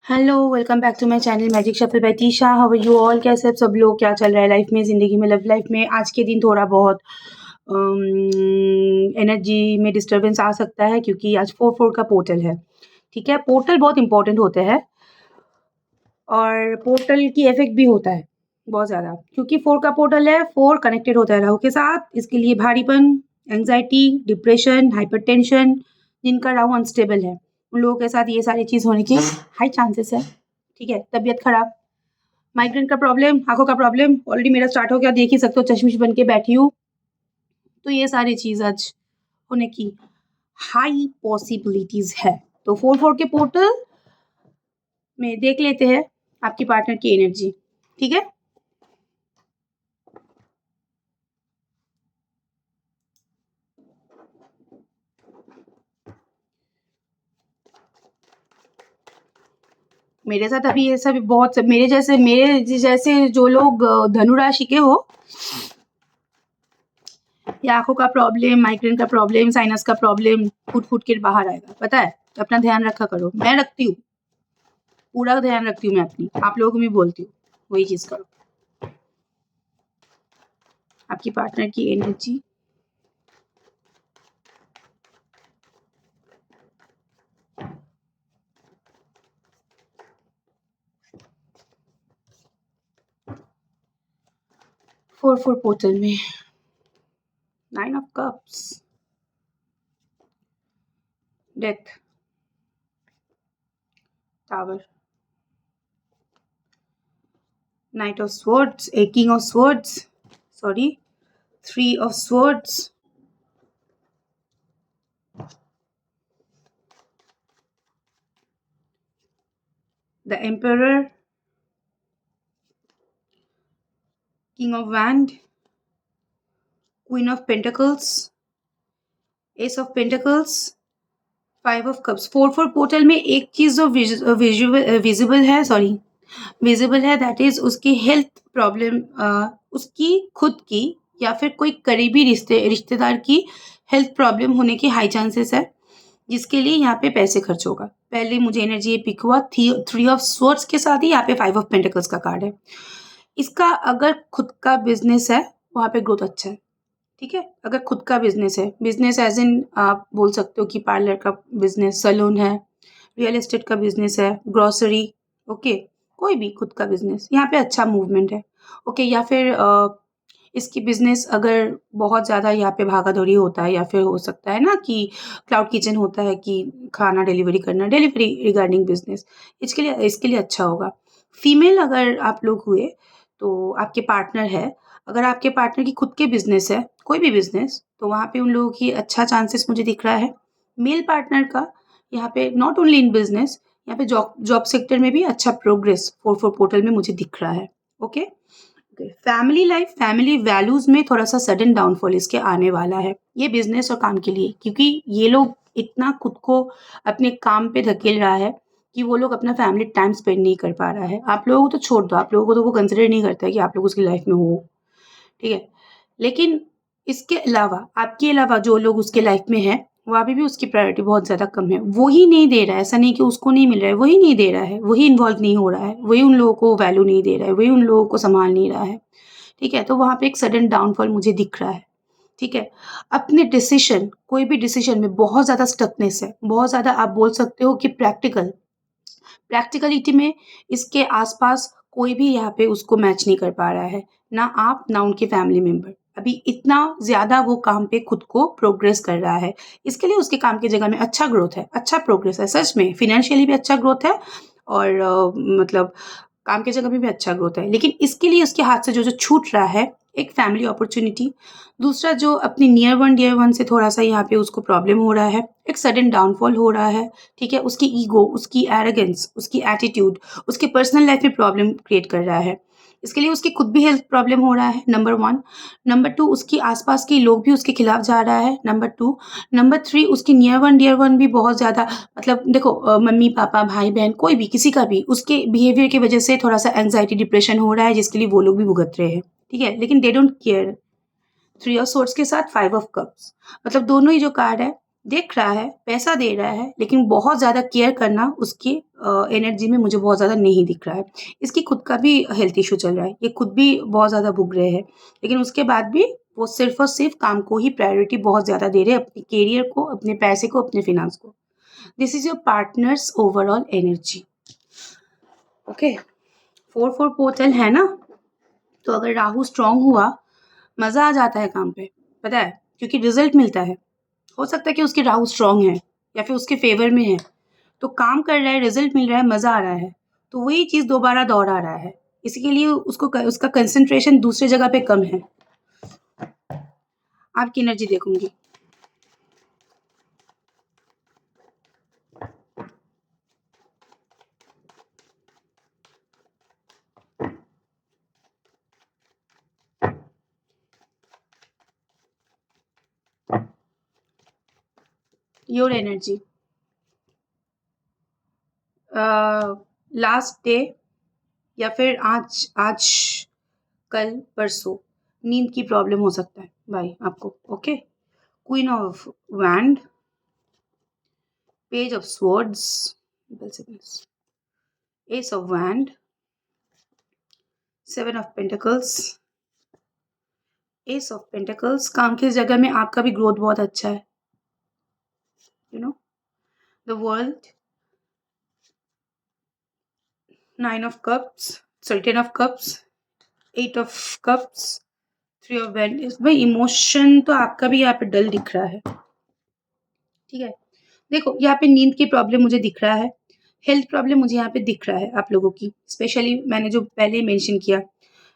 Hello, welcome back to my channel magic shuffle by Tisha. How are you all? कैसे सब लोग? क्या चल रहा है लाइफ में, ज़िंदगी में, लव लाइफ में? आज के दिन थोड़ा बहुत एनर्जी में डिस्टर्बेंस आ सकता है क्योंकि आज 4-4 का पोर्टल है। ठीक है? पोर्टल बहुत इंपॉर्टेंट होते हैं और पोर्टल की इफ़ेक्ट भी होता है बहुत ज़्यादा क्योंकि 4 का पोर्टल है, 4 कनेक्टेड होता है राहु के साथ। इसके लिए भारीपन, एंग्ज़ायटी, डिप्रेशन, हाइपरटेंशन, जिनका राहु अनस्टेबल है, उन लोगों के साथ ये सारी चीज़ होने की हाई चांसेस है। ठीक है? तबीयत खराब, माइग्रेन का प्रॉब्लम, आँखों का प्रॉब्लम ऑलरेडी मेरा स्टार्ट हो गया, देख ही सकते हो चश्मिश बन के बैठी हूँ। तो ये सारी चीज़ आज होने की हाई पॉसिबिलिटीज़ है। तो 4-4 के पोर्टल में देख लेते हैं आपकी पार्टनर की एनर्जी। ठीक है? मेरे साथ अभी ये सब बहुत मेरे जैसे जो लोग धनु राशि के हो या आँखों का प्रॉब्लम, माइग्रेन का प्रॉब्लम, साइनस का प्रॉब्लम फूट-फूट के बाहर आएगा, पता है? तो अपना ध्यान रखा करो। मैं रखती हूँ, पूरा ध्यान रखती हूँ मैं अपनी। आप लोगों को भी बोलती हूँ, वही चीज़ करो। आपकी पार्टनर की एनर्जी फोर फोर पोर्टल में 9 of cups, death, tower, night of swords, king of swords, sorry, 3 of swords, the emperor, king of wand, queen of pentacles, S of pentacles, 5 of cups. 4-4 portal में एक चीज़ जो visible है that is उसकी health problem, उसकी खुद की या फिर कोई करीबी रिश्तेदार की हेल्थ प्रॉब्लम होने की हाई चांसेस है, जिसके लिए यहाँ पे पैसे खर्च होगा। पहले मुझे एनर्जी ये पिक हुआ थी 3 ऑफ स्वॉर्ड्स के साथ ही यहाँ पे 5 ऑफ पेंटिकल्स का कार्ड है। इसका अगर खुद का बिज़नेस है, वहाँ पे ग्रोथ अच्छा है। ठीक है? अगर खुद का बिज़नेस है, बिज़नेस एज़ इन आप बोल सकते हो कि पार्लर का बिज़नेस, सैलून है, रियल एस्टेट का बिज़नेस है, ग्रोसरी, ओके? कोई भी खुद का बिज़नेस, यहाँ पे अच्छा मूवमेंट है, ओके? या फिर इसकी बिज़नेस अगर बहुत ज़्यादा यहाँ पे भागा-दौड़ी होता है या फिर हो सकता है ना कि क्लाउड किचन होता है कि खाना डिलीवरी करना, डिलीवरी रिगार्डिंग बिज़नेस, इसके लिए अच्छा होगा। फीमेल अगर आप लोग हुए, तो आपके पार्टनर है, अगर आपके पार्टनर की खुद के बिज़नेस है, कोई भी बिज़नेस, तो वहाँ पे उन लोगों की अच्छा चांसेस मुझे दिख रहा है। मेल पार्टनर का यहाँ पे नॉट ओनली इन बिज़नेस, यहाँ पे जॉब जॉब सेक्टर में भी अच्छा प्रोग्रेस 4-4 पोर्टल में मुझे दिख रहा है। Okay? Okay. Family life, family values में थोड़ा-सा सडन डाउनफॉल इसके आने वाला है। ये बिज़नेस और काम के लिए, क्योंकि ये लोग इतना खुद को अपने काम पे धकेल रहा है कि वो लोग अपना फैमिली टाइम स्पेंड नहीं कर पा रहा है। आप लोगों को तो छोड़ दो, आप लोगों को तो वो कंसिडर नहीं करता है कि आप लोग उसकी लाइफ में हो। ठीक है? लेकिन इसके अलावा, आपके अलावा जो लोग उसके लाइफ में हैं, वहाँ पे भी उसकी प्रायोरिटी बहुत ज़्यादा कम है। वो ही नहीं दे रहा है, ऐसा नहीं कि उसको नहीं मिल रहा है, वही नहीं दे रहा है, वही इन्वॉल्व नहीं हो रहा है, वही उन लोगों को वैल्यू नहीं दे रहा है, वही उन लोगों को सँभाल नहीं रहा है। ठीक है? तो वहाँ पे एक सडन डाउनफॉल मुझे दिख रहा है। ठीक है? अपने डिसीज़न, कोई भी डिसीज़न में बहुत ज़्यादा स्टकनेस है, बहुत ज़्यादा आप बोल सकते हो कि प्रैक्टिकलिटी में इसके आस-पास कोई भी यहाँ पे उसको मैच नहीं कर पा रहा है। ना आप, ना उनके फैमिली मेंबर। अभी इतना ज़्यादा वो काम पे खुद को प्रोग्रेस कर रहा है। इसके लिए उसके काम की जगह में अच्छा ग्रोथ है, अच्छा प्रोग्रेस है, सच में फ़ाइनेंशियली भी अच्छा ग्रोथ है और मतलब काम की जगह में भी अच्छा ग्रोथ है। लेकिन इसके लिए उसके हाथ से जो-जो छूट रहा है, एक फैमिली अपॉर्च्युनिटी, दूसरा जो अपनी डियर वन से थोड़ा-सा यहाँ पे उसको प्रॉब्लम हो रहा है, एक सडन डाउनफॉल हो रहा है, ठीक है? उसकी ईगो, उसकी एरोगेंस, उसकी एटीट्यूड, उसकी पर्सनल लाइफ में प्रॉब्लम क्रिएट कर रहा है। इसके लिए उसकी खुद भी हेल्थ प्रॉब्लम हो रहा है, नंबर 1। नंबर 2 उसके आस-पास के लोग भी उसके खिलाफ जा रहा है, नंबर 2। नंबर 3 उसकी डियर वन भी बहुत ज़्यादा मतलब देखो मम्मी-पापा, भाई-बहन कोई भी, किसी का भी उसके बिहेवियर की वजह से थोड़ा-सा एंग्ज़ायटी, डिप्रेशन हो रहा है जिसके लिए वो लोग भी भुगत रहे हैं, ठीक है? लेकिन they don't care. 3 of swords के साथ 5 ऑफ कप्स मतलब दोनों ही जो कार्ड है, देख रहा है, पैसा दे रहा है, लेकिन बहुत ज़्यादा केयर करना उसकी एनर्जी में मुझे बहुत ज़्यादा नहीं दिख रहा है। इसकी खुद का भी हेल्थ इश्यू चल रहा है, ये खुद भी बहुत ज़्यादा भुग रहे हैं, लेकिन उसके बाद भी वो सिर्फ़ और सिर्फ़ काम को ही प्रायोरिटी बहुत ज़्यादा दे रहे हैं, अपने करियर को, अपने पैसे को, अपने फ़ाइनेंस को। This is your partners overall energy. Okay, 4-4 portal है ना, तो अगर राहु स्ट्रॉन्ग हुआ, मज़ा आ जाता है काम पे, पता है? क्योंकि रिज़ल्ट मिलता है। हो सकता है कि उसके राहु स्ट्रॉन्ग है या फिर उसके फ़ेवर में है, तो काम कर रहा है, रिज़ल्ट मिल रहा है, मज़ा आ रहा है, तो वही चीज़ दोबारा दोहरा रहा है। इसी के लिए उसका कंसंट्रेशन दूसरी जगह पे कम है। आपकी एनर्जी देखूँगी। Your energy. लास्ट डे या फिर आज आज कल परसों नींद की प्रॉब्लम हो सकता है भाई आपको। Okay, queen of wand, page of swords, S of wand, seven of pentacles, S of pentacles. काम की जगह में आपका भी ग्रोथ बहुत अच्छा है, you know, the world, nine of cups, sorry 10 of cups, 8 of cups, 3 of wand. भाई इमोशन तो आपका भी यहाँ पे डल दिख रहा है, ठीक है। देखो यहाँ पे नींद की प्रॉब्लम मुझे दिख रहा है, हेल्थ प्रॉब्लम मुझे यहाँ पे दिख रहा है आप लोगों की, स्पेशली मैंने जो पहले मेंशन किया,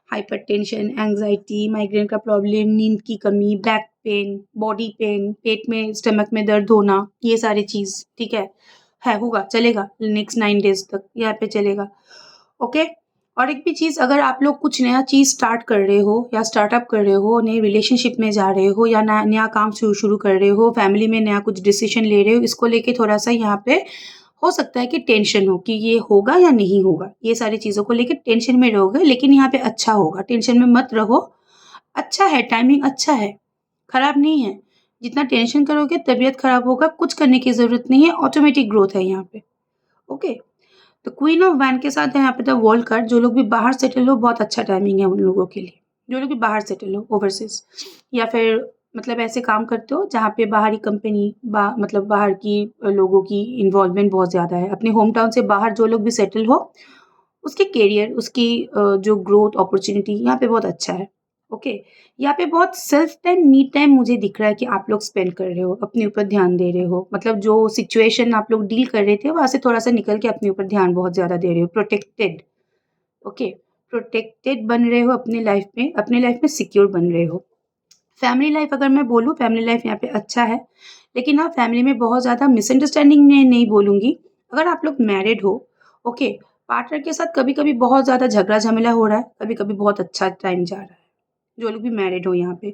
हाइपरटेंशन, एंग्जाइटी, माइग्रेन का प्रॉब्लम, नींद की कमी, बैक पेन, बॉडी पेन, पेट में स्टमक में दर्द होना, ये सारी चीज़, ठीक है होगा, चलेगा नेक्स्ट 9 डेज तक यहाँ पे चलेगा। ओके, और एक भी चीज़, अगर आप लोग कुछ नया चीज़ स्टार्ट कर रहे हो या स्टार्टअप कर रहे हो, नए रिलेशनशिप में जा रहे हो या नया काम शुरू कर रहे हो, फैमिली में नया कुछ डिसीजन ले रहे हो, इसको लेके थोड़ा-सा यहाँ पे हो सकता है कि टेंशन हो कि ये होगा या नहीं होगा। ये सारी चीज़ों को लेके टेंशन में रहोगे, लेकिन यहाँ पे अच्छा होगा, टेंशन में मत रहो। अच्छा है, टाइमिंग अच्छा है, खराब नहीं है। जितना टेंशन करोगे तबीयत खराब होगा, कुछ करने की ज़रूरत नहीं है, ऑटोमेटिक ग्रोथ है यहाँ पे। ओके, तो क्वीन ऑफ वैंड के साथ है यहाँ पे द वर्ल्ड कार्ड। जो लोग भी बाहर सेटल हो, बहुत अच्छा टाइमिंग है उन लोगों के लिए। जो लोग भी बाहर सेटल हो, ओवरसीज़ या फिर मतलब ऐसे काम करते हो जहाँ पे बाहरी कंपनी मतलब बाहर की लोगों की इन्वॉल्वमेंट बहुत ज़्यादा है। अपने होम टाउन से बाहर जो लोग भी सेटल हो, उसके करियर, उसकी जो ग्रोथ अपॉर्च्युनिटी यहाँ पे बहुत अच्छा है। ओके, यहाँ पे बहुत सेल्फ टाइम, मी टाइम मुझे दिख रहा है कि आप लोग स्पेंड कर रहे हो, अपने ऊपर ध्यान दे रहे हो। मतलब जो सिचुएशन आप लोग डील कर रहे थे, वहाँ से थोड़ा-सा निकल के अपने ऊपर ध्यान बहुत ज़्यादा दे रहे हो, प्रोटेक्टेड। ओके, प्रोटेक्टेड बन रहे हो अपने लाइफ में सिक्योर बन रहे हो। फैमिली लाइफ अगर मैं बोलूँ, फैमिली लाइफ यहाँ पे अच्छा है, लेकिन हाँ, फैमिली में बहुत ज़्यादा मिसअंडरस्टैंडिंग मैं नहीं बोलूँगी। अगर आप लोग मैरिड हो, ओके, पार्टनर के साथ कभी-कभी बहुत ज़्यादा झगड़ा-झमेला हो रहा है, कभी-कभी बहुत अच्छा टाइम जा रहा है। जो लोग भी मैरिड हो यहाँ पे।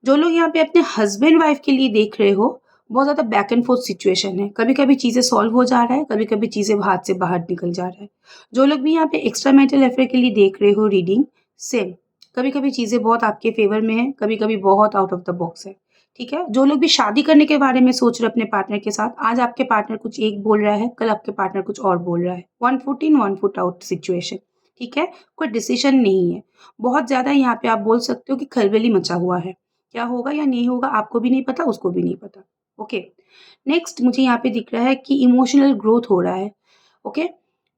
जो लोग यहाँ पे अपने हस्बैंड-वाइफ के लिए देख रहे हो, बहुत ज़्यादा बैक एंड फोर्थ सिचुएशन है। कभी-कभी चीज़ें सॉल्व हो जा रहा है, कभी-कभी चीज़ें हाथ से बाहर निकल जा रहा है। जो लोग भी यहाँ पे एक्स्ट्रा मैरिटल अफेयर के लिए देख रहे हो रीडिंग, सेम। कभी-कभी चीज़ें बहुत आपके फ़ेवर में हैं, कभी-कभी बहुत आउट ऑफ द बॉक्स है, ठीक है? जो लोग भी शादी करने के बारे में सोच रहे हो अपने पार्टनर के साथ, आज आपके पार्टनर कुछ एक बोल रहा है, कल आपके पार्टनर कुछ और बोल रहा है। One foot in, one foot out situation, ठीक है? कोई डिसीज़न नहीं है। बहुत ज़्यादा यहाँ पे आप बोल सकते हो कि खलबली मचा हुआ है। क्या होगा या नहीं होगा आपको भी नहीं पता, उसको भी नहीं पता। ओके, नेक्स्ट मुझे यहाँ पे दिख रहा है कि इमोशनल ग्रोथ हो रहा है। ओके,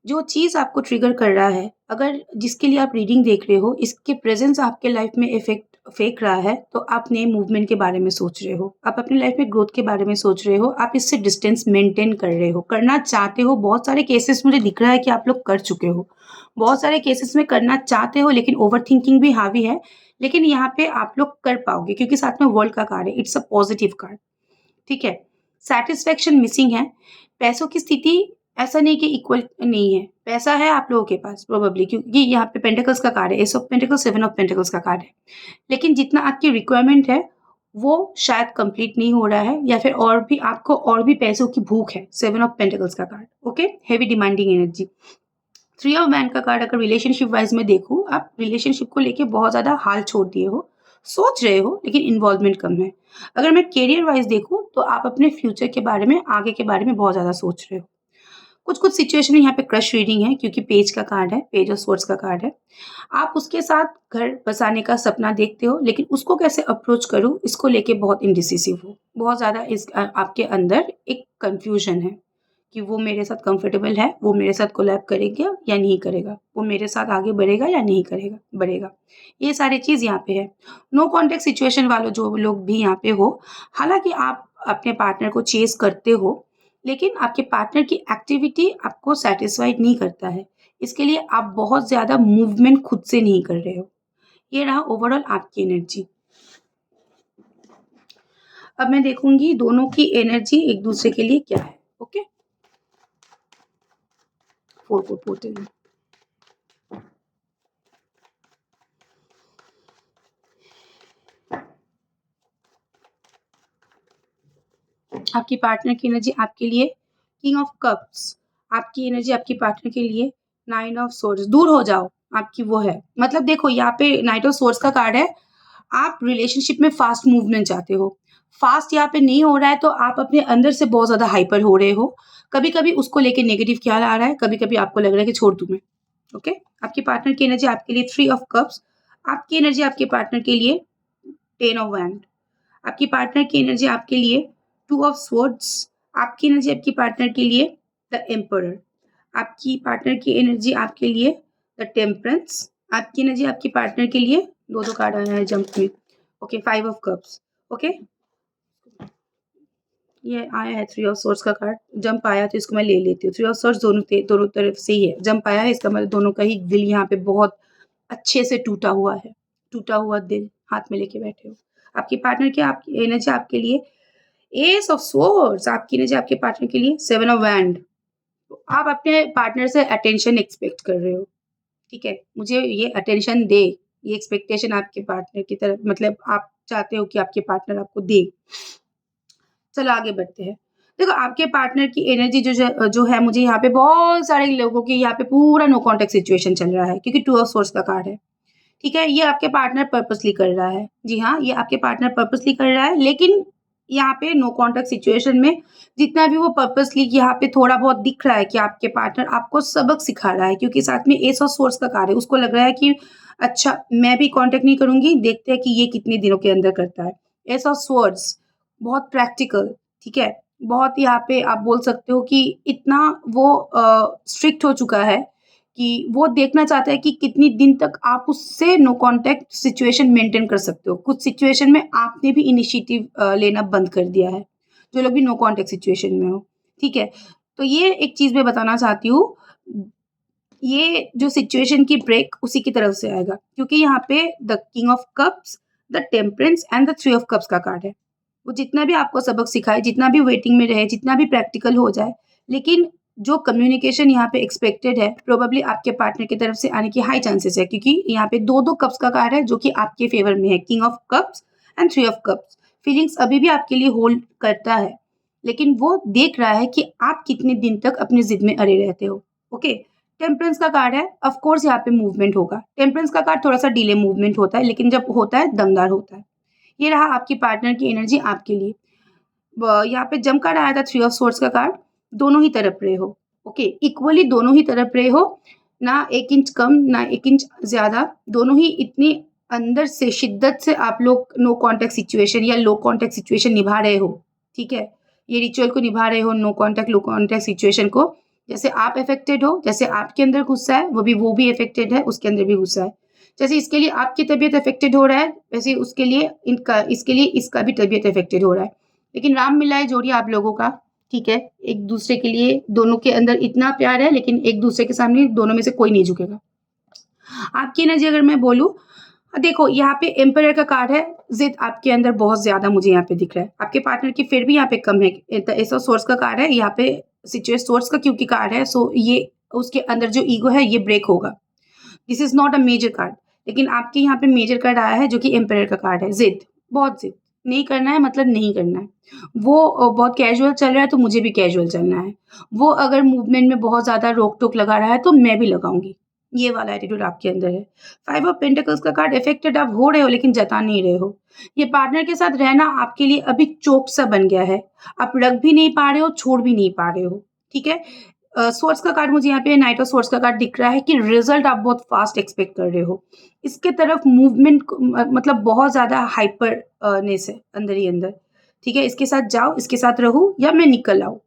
जो चीज़ आपको ट्रिगर कर रहा है, अगर जिसके लिए आप रीडिंग देख रहे हो, इसके प्रेज़ेंस आपके लाइफ़ में इफ़ेक्ट फेंक रहा है, तो आप नए मूवमेंट के बारे में सोच रहे हो। आप अपनी लाइफ़ में ग्रोथ के बारे में सोच रहे हो, आप इससे डिस्टेंस मेंटेन कर रहे हो, करना चाहते हो। बहुत सारे केसेस मुझे दिख रहा है कि आप लोग कर चुके हो। बहुत सारे केसेस में करना चाहते हो, लेकिन ओवरथिंकिंग भी हावी है। लेकिन यहाँ पे आप लोग कर पाओगे क्योंकि साथ में वर्ल्ड का कार्ड है, इट्स अ पॉज़िटिव कार्ड, ठीक है? सैटिस्फैक्शन मिसिंग है। पैसों की स्थिति ऐसा नहीं कि इक्वल नहीं है। पैसा है आप लोगों के पास प्रोबेबली, क्योंकि यहाँ पे पेंटिकल्स का कार्ड है, S of pentacles, seven of pentacles का कार्ड है। लेकिन जितना आपकी रिक्वायरमेंट है, वो शायद कंप्लीट नहीं हो रहा है, या फिर और भी आपको और भी पैसों की भूख है। सेवन ऑफ पेंटिकल्स का card, okay? Heavy demanding energy. Three of man का कार्ड अगर रिलेशनशिप वाइज़ में देखूँ, आप रिलेशनशिप को लेके बहुत ज़्यादा हाल छोड़ दिए हो। सोच रहे हो लेकिन इन्वॉल्वमेंट कम है। अगर मैं करियर वाइज़ देखूँ तो आप अपने फ्यूचर के बारे में, आगे के बारे में बहुत ज़्यादा सोच रहे हो। कुछ-कुछ सिचुएशन में यहाँ पे क्रश रीडिंग है क्योंकि पेज का कार्ड है, पेज ऑफ सोर्ड्स का कार्ड है। आप उसके साथ घर बसाने का सपना देखते हो, लेकिन उसको कैसे अप्रोच करूँ, इसको लेके बहुत इंडिसिसिव हो। बहुत ज़्यादा आपके अंदर एक कन्फ्यूज़न है कि वो मेरे साथ कंफर्टेबल है, वो मेरे साथ कोलैब करेगा या नहीं करेगा, वो मेरे साथ आगे बढ़ेगा या नहीं करेगा बढ़ेगा। ये सारी चीज़ यहाँ पे है। नो कॉन्टैक्ट सिचुएशन वाले जो लोग भी यहाँ पे हो, हालाँकि आप अपने पार्टनर को चेज़ करते हो, लेकिन आपके पार्टनर की एक्टिविटी आपको सैटिस्फाइड नहीं करता है। इसके लिए आप बहुत ज़्यादा मूवमेंट खुद से नहीं कर रहे हो। ये रहा ओवरऑल आपकी एनर्जी। अब मैं देखूँगी दोनों की एनर्जी एक-दूसरे के लिए क्या है, ओके? 4 पोर्टल। आपकी पार्टनर की एनर्जी आपके लिए किंग ऑफ कप्स, आपकी एनर्जी आपके पार्टनर के लिए नाइन ऑफ सोर्ड्स। दूर हो जाओ, आपकी वो है। मतलब देखो यहाँ पे नाइट ऑफ सोर्ड्स का कार्ड है, आप रिलेशनशिप में फास्ट मूवमेंट चाहते हो। फास्ट यहाँ पे नहीं हो रहा है तो आप अपने अंदर से बहुत ज़्यादा हाइपर हो रहे हो। कभी-कभी उसको लेके नेगेटिव ख्याल आ रहा है, कभी-कभी आपको लग रहा है कि छोड़ दूँ मैं, ओके? आपके पार्टनर की एनर्जी आपके लिए थ्री ऑफ कप्स, आपकी एनर्जी आपके पार्टनर के लिए टेन ऑफ वैंड, आपकी पार्टनर की एनर्जी आपके लिए टू ऑफ स्वॉर्ड्स, आपकी एनर्जी आपकी पार्टनर के लिए द एम्परर, आपकी पार्टनर की एनर्जी आपके लिए द टेम्परेंस, आपकी एनर्जी आपके पार्टनर के लिए दो कार्ड आया है जंप में, okay, five of cups, okay. ये आया है थ्री ऑफ सोर्ड्स का कार्ड, जंप आया तो इसको मैं ले लेती हूँ। थ्री ऑफ सोर्ड्स दोनों तरफ से ही है, जंप आया है इसका मतलब दोनों का ही दिल यहाँ पे बहुत अच्छे से टूटा हुआ है, टूटा हुआ दिल हाथ में लेके बैठे हो। आपके पार्टनर की आपकी एनर्जी आपके लिए एस ऑफ स्वॉर्ड्स, आपकी एनर्जी आपके पार्टनर के लिए सेवन ऑफ वैंड। आप अपने पार्टनर से अटेंशन एक्सपेक्ट कर रहे हो, ठीक है? मुझे ये अटेंशन दे, ये एक्सपेक्टेशन आपके पार्टनर की तरफ, मतलब आप चाहते हो कि आपके पार्टनर आपको दे। चलो आगे बढ़ते हैं। देखो आपके पार्टनर की एनर्जी जो है मुझे यहाँ पे बहुत सारे लोगों की यहाँ पे पूरा नो कॉन्टैक्ट सिचुएशन चल रहा है क्योंकि टू ऑफ सोर्ड्स का कार्ड है, ठीक है? ये आपके पार्टनर पर्पसली कर रहा है। जी हाँ, ये आपके पार्टनर पर्पसली कर रहा है, लेकिन यहाँ पे नो कॉन्टैक्ट सिचुएशन में जितना भी वो पर्पसली यहाँ पे थोड़ा बहुत दिख रहा है कि आपके पार्टनर आपको सबक सिखा रहा है क्योंकि साथ में एस ऑफ सोर्ड्स का कार्ड है। उसको लग रहा है कि अच्छा मैं भी कॉन्टैक्ट नहीं करूँगी, देखते हैं कि ये कितने दिनों के अंदर करता है। एस ऑफ सोर्ड्स बहुत प्रैक्टिकल, ठीक है? बहुत यहाँ पे आप बोल सकते हो कि इतना वो स्ट्रिक्ट हो चुका है कि वो देखना चाहता है कि कितनी दिन तक आप उससे नो कॉन्टैक्ट सिचुएशन मेंटेन कर सकते हो। कुछ सिचुएशन में आपने भी इनिशिएटिव लेना बंद कर दिया है, जो लोग भी नो कॉन्टैक्ट सिचुएशन में हो, ठीक है? तो ये एक चीज़ मैं बताना चाहती हूँ, ये जो सिचुएशन की ब्रेक उसी की तरफ से आएगा क्योंकि यहाँ पे the king of cups, the temperance and the three of cups का कार्ड है। वो जितना भी आपको सबक सिखाए, जितना भी वेटिंग में रहे, जितना भी प्रैक्टिकल हो जाए, लेकिन जो कम्युनिकेशन यहाँ पे एक्सपेक्टेड है, प्रोबेबली आपके पार्टनर की तरफ से आने की हाई चांसेस है क्योंकि यहाँ पे 2-2 कप्स का कार्ड है जो कि आपके फेवर में है, king of cups and three of cups. Feelings अभी भी आपके लिए होल्ड करता है, लेकिन वो देख रहा है कि आप कितने दिन तक अपनी ज़िद में अड़े रहते हो, ओके? टेम्परेंस का कार्ड है, ऑफ कोर्स यहाँ पे मूवमेंट होगा। टेम्परेंस का कार्ड थोड़ा-सा डिले मूवमेंट होता है, लेकिन जब होता है, दमदार होता है। ये रहा आपकी पार्टनर की एनर्जी आपके लिए। यहाँ पे जम कार्ड आया था थ्री ऑफ सोर्ड्स का कार्ड, दोनों ही तरफ रहे हो, ओके? इक्वली दोनों ही तरफ रहे हो, ना 1 इंच कम, ना 1 इंच ज़्यादा, दोनों ही इतनी अंदर से शिद्दत से आप लोग नो कॉन्टैक्ट सिचुएशन या लो कॉन्टैक्ट सिचुएशन निभा रहे हो, ठीक है? ये रिचुअल को निभा रहे हो, नो कॉन्टैक्ट, लो कॉन्टैक्ट सिचुएशन को। जैसे आप अफेक्टेड हो, जैसे आपके अंदर गुस्सा है, वो भी अफेक्टेड है, उसके अंदर भी गुस्सा है। जैसे इसके लिए आपकी तबीयत अफेक्टेड हो रहा है, वैसे उसके लिए इसके लिए इसका भी तबीयत अफेक्टेड हो रहा है। लेकिन राम मिलाए जोड़ी आप लोगों का, ठीक है? एक दूसरे के लिए दोनों के अंदर इतना प्यार है, लेकिन एक दूसरे के सामने दोनों में से कोई नहीं झुकेगा। आपकी एनर्जी अगर मैं बोलूँ, देखो यहाँ पे एम्परर का कार्ड है, ज़िद आपके अंदर बहुत ज़्यादा मुझे यहाँ पे दिख रहा है। आपके पार्टनर की फिर भी यहाँ पे कम है, एस ऑफ सोर्स का कार्ड है, यहाँ पे सोर्स का क्योंकि कार्ड है, सो ये उसके अंदर जो ईगो है ये ब्रेक होगा। This is not a major card, लेकिन आपके यहाँ पे मेजर कार्ड आया है जो कि एम्परर का कार्ड है, ज़िद, बहुत ज़िद। नहीं करना है मतलब नहीं करना है। वो बहुत कैजुअल चल रहा है तो मुझे भी कैजुअल चलना है। वो अगर मूवमेंट में बहुत ज़्यादा रोक-टोक लगा रहा है तो मैं भी लगाऊँगी। ये वाला एटीट्यूड आपके अंदर है। 5 ऑफ पेंटिकल्स का कार्ड इफेक्टेड आप हो रहे हो लेकिन जता नहीं रहे हो। ये पार्टनर के साथ रहना आपके लिए अभी चोक सा बन गया है। आप रख भी नहीं पा रहे हो, छोड़ भी नहीं पा रहे हो, ठीक है? स्वॉर्ड्स का कार्ड मुझे यहाँ पे नाइट ऑफ स्वॉर्ड्स का कार्ड दिख रहा है कि रिज़ल्ट आप बहुत फ़ास्ट एक्सपेक्ट कर रहे हो। इसके तरफ मूवमेंट मतलब बहुत ज़्यादा हाइपर नेस है अंदर ही अंदर, ठीक है? इसके साथ जाओ, इसके साथ रहो या मैं निकल आऊँ।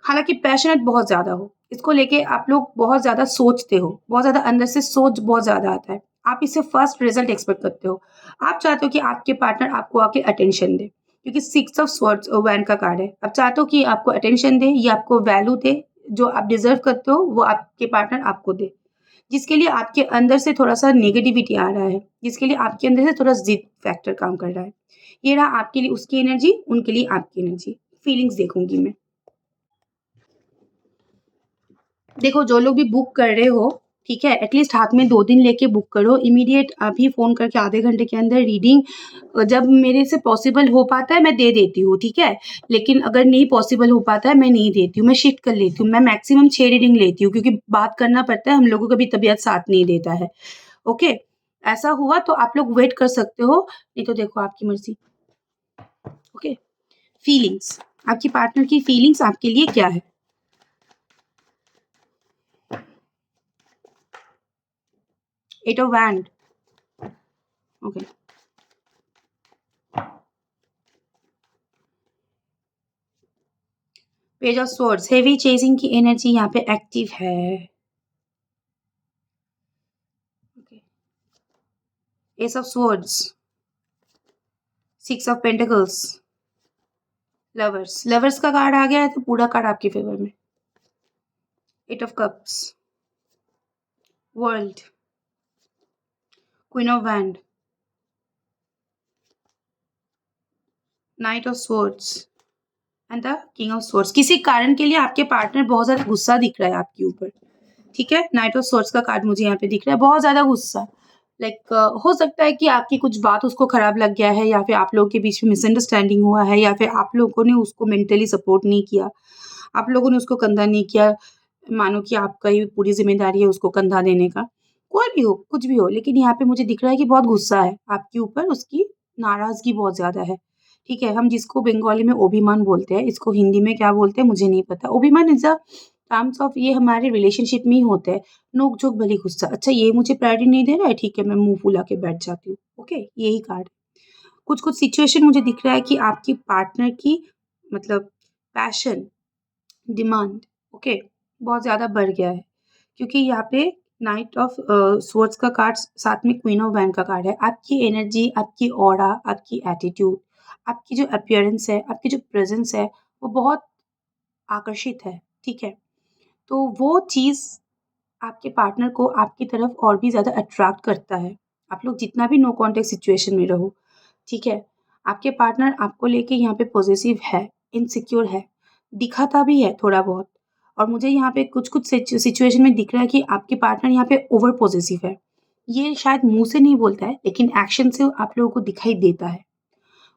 हालाँकि पैशनेट बहुत ज़्यादा हो, इसको लेके आप लोग बहुत ज़्यादा सोचते हो, बहुत ज़्यादा अंदर से सोच बहुत ज़्यादा आता है। आप इससे फर्स्ट रिज़ल्ट एक्सपेक्ट करते हो। आप चाहते हो कि आपके पार्टनर आपको आके अटेंशन दे, क्योंकि 6 ऑफ स्वॉर्ड्स वैन का कार्ड है। आप चाहते हो कि आपको अटेंशन दे, ये आपको वैल्यू दे, जो आप डिज़र्व करते हो, वो आपके पार्टनर आपको दे। जिसके लिए आपके अंदर से थोड़ा-सा नेगेटिविटी आ रहा है, जिसके लिए आपके अंदर से थोड़ा ज़िद फैक्टर काम कर रहा है। ये रहा आपके लिए उसकी एनर्जी, उनके लिए आपकी एनर्जी। फीलिंग्स देखूँगी मैं। देखो जो लोग भी बुक कर रहे हो, ठीक है? एटलीस्ट हाथ में 2 दिन लेके बुक करो। इमीडिएट अभी फ़ोन करके आधे घंटे के अंदर रीडिंग जब मेरे से पॉसिबल हो पाता है मैं दे देती हूँ, ठीक है? लेकिन अगर नहीं पॉसिबल हो पाता है मैं नहीं देती हूँ, मैं शिफ्ट कर लेती हूँ। मैं मैक्सिमम 6 रीडिंग लेती हूँ क्योंकि बात करना पड़ता है, हम लोगों का भी तबीयत साथ नहीं देता है। ओके? ऐसा हुआ तो आप लोग वेट कर सकते हो, नहीं तो देखो आपकी मर्ज़ी। ओके? फीलिंग्स, आपकी पार्टनर की फीलिंग्स आपके लिए क्या है? Eight of wand, okay. Page of swords, heavy chasing की एनर्जी यहाँ पे एक्टिव है। Okay. Ace of swords, 6 of pentacles, lovers. Lovers का कार्ड आ गया है तो पूरा कार्ड आपके फेवर में। 8 of cups, world, queen of wand, knight of swords and the king of swords. किसी कारण के लिए आपके पार्टनर बहुत ज़्यादा गुस्सा दिख रहा है आपके ऊपर, ठीक है? नाइट ऑफ स्वॉर्ड्स का कार्ड मुझे यहाँ पे दिख रहा है, बहुत ज़्यादा गुस्सा। लाइक हो सकता है कि आपकी कुछ बात उसको खराब लग गया है या फिर आप लोगों के बीच में मिसअंडरस्टैंडिंग हुआ है या फिर आप लोगों ने उसको मेंटली सपोर्ट नहीं किया। आप लोगों ने उसको कंधा नहीं किया, मानो कि आपका ही पूरी ज़िम्मेदारी है उसको कंधा देने का। कोई भी हो, कुछ भी हो, लेकिन यहाँ पे मुझे दिख रहा है कि बहुत गुस्सा है आपके ऊपर, उसकी नाराज़गी बहुत ज़्यादा है, ठीक है? हम जिसको बंगाली में अभिमान बोलते हैं, इसको हिंदी में क्या बोलते हैं मुझे नहीं पता। अभिमान इज़ अ टर्म्स ऑफ ये हमारे रिलेशनशिप में ही होता है, नोक-झोंक भले गुस्सा। अच्छा ये मुझे प्रायोरिटी नहीं दे रहा है, ठीक है, मैं मुँह फुला के बैठ जाती हूँ, ओके? यही कार्ड। कुछ-कुछ सिचुएशन मुझे दिख रहा है कि आपकी पार्टनर की मतलब पैशन डिमांड, ओके, बहुत ज़्यादा बढ़ गया है क्योंकि यहाँ पे नाइट ऑफ स्वॉर्ड्स का कार्ड साथ में क्वीन ऑफ वैंड का कार्ड है। आपकी एनर्जी, आपकी ऑरा, आपकी एटीट्यूड, आपकी जो अपीयरेंस है, आपकी जो प्रेज़ेंस है, वो बहुत आकर्षित है, ठीक है? तो वो चीज़ आपके पार्टनर को आपकी तरफ और भी ज़्यादा अट्रैक्ट करता है। आप लोग जितना भी नो कॉन्टैक्ट सिचुएशन में रहो, ठीक है? आपके पार्टनर आपको लेके यहाँ पे पॉसेसिव है, इनसिक्योर है, दिखाता भी है थोड़ा बहुत और मुझे यहाँ पे कुछ-कुछ सिचुएशन में दिख रहा है कि आपके पार्टनर यहाँ पे ओवर पॉसेसिव है। ये शायद मुँह से नहीं बोलता है, लेकिन एक्शन से आप लोगों को दिखाई देता है।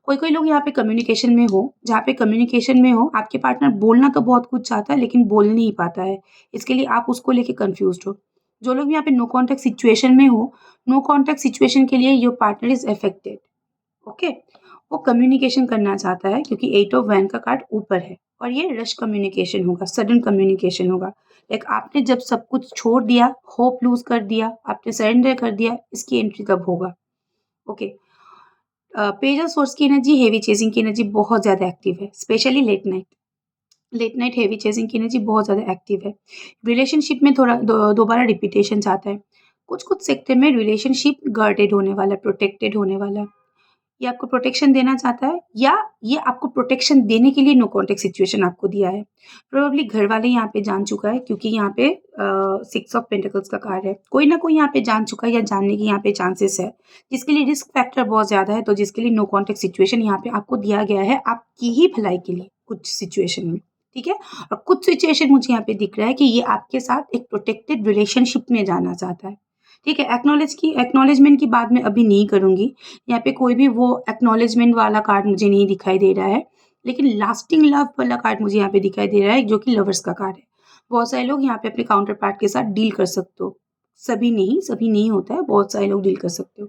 कोई-कोई लोग यहाँ पे कम्युनिकेशन में हो, जहाँ पे कम्युनिकेशन में हो, आपके पार्टनर बोलना तो बहुत कुछ चाहता है लेकिन बोल नहीं पाता है। इसके लिए आप उसको लेके कन्फ्यूज़्ड हो। जो लोग यहाँ पे नो कॉन्टैक्ट सिचुएशन में हो, नो कॉन्टैक्ट सिचुएशन के लिए your partner is affected, okay? वो कम्युनिकेशन करना चाहता है क्योंकि 8 ऑफ वैन का कार्ड ऊपर है और ये रश कम्युनिकेशन होगा, सडन कम्युनिकेशन होगा। लाइक आपने जब सब कुछ छोड़ दिया, होप लूज़ कर दिया, आपने सरेंडर कर दिया, इसकी एंट्री तब होगा, ओके? पेज ऑफ सोर्स की एनर्जी, हेवी चेजिंग की एनर्जी बहुत ज़्यादा एक्टिव है, especially late night. Late night heavy chasing की एनर्जी बहुत ज़्यादा एक्टिव है। रिलेशनशिप में थोड़ा दोबारा रिपीटेशन चाहता है। कुछ-कुछ सेक्टर में रिलेशनशिप गार्डेड होने वाला है, प्रोटेक्टेड होने वाला है। ये आपको प्रोटेक्शन देना चाहता है या ये आपको प्रोटेक्शन देने के लिए नो कॉन्टैक्ट सिचुएशन आपको दिया है। प्रोबेबली घर वाले यहाँ पे जान चुका है क्योंकि यहाँ पे 6 ऑफ पेंटिकल्स का कार्ड है। कोई ना कोई यहाँ पे जान चुका है या जानने की यहाँ पे चांसेस है, जिसके लिए रिस्क फैक्टर बहुत ज़्यादा है, तो जिसके लिए नो कॉन्टैक्ट सिचुएशन यहाँ पे आपको दिया गया है, आपकी ही भलाई के लिए कुछ सिचुएशन में, ठीक है? और कुछ सिचुएशन मुझे यहाँ पे दिख रहा है कि ये आपके साथ एक प्रोटेक्टेड रिलेशनशिप में जाना चाहता है, ठीक है? एक्नॉलेजमेंट की बात मैं अभी नहीं करूँगी। यहाँ पे कोई भी वो एक्नॉलेजमेंट वाला कार्ड मुझे नहीं दिखाई दे रहा है, लेकिन लास्टिंग लव वाला कार्ड मुझे यहाँ पे दिखाई दे रहा है जो कि लवर्स का कार्ड है। बहुत सारे लोग यहाँ पे अपने काउंटर पार्ट के साथ डील कर सकते हो सभी नहीं होता है, बहुत सारे लोग डील कर सकते हो।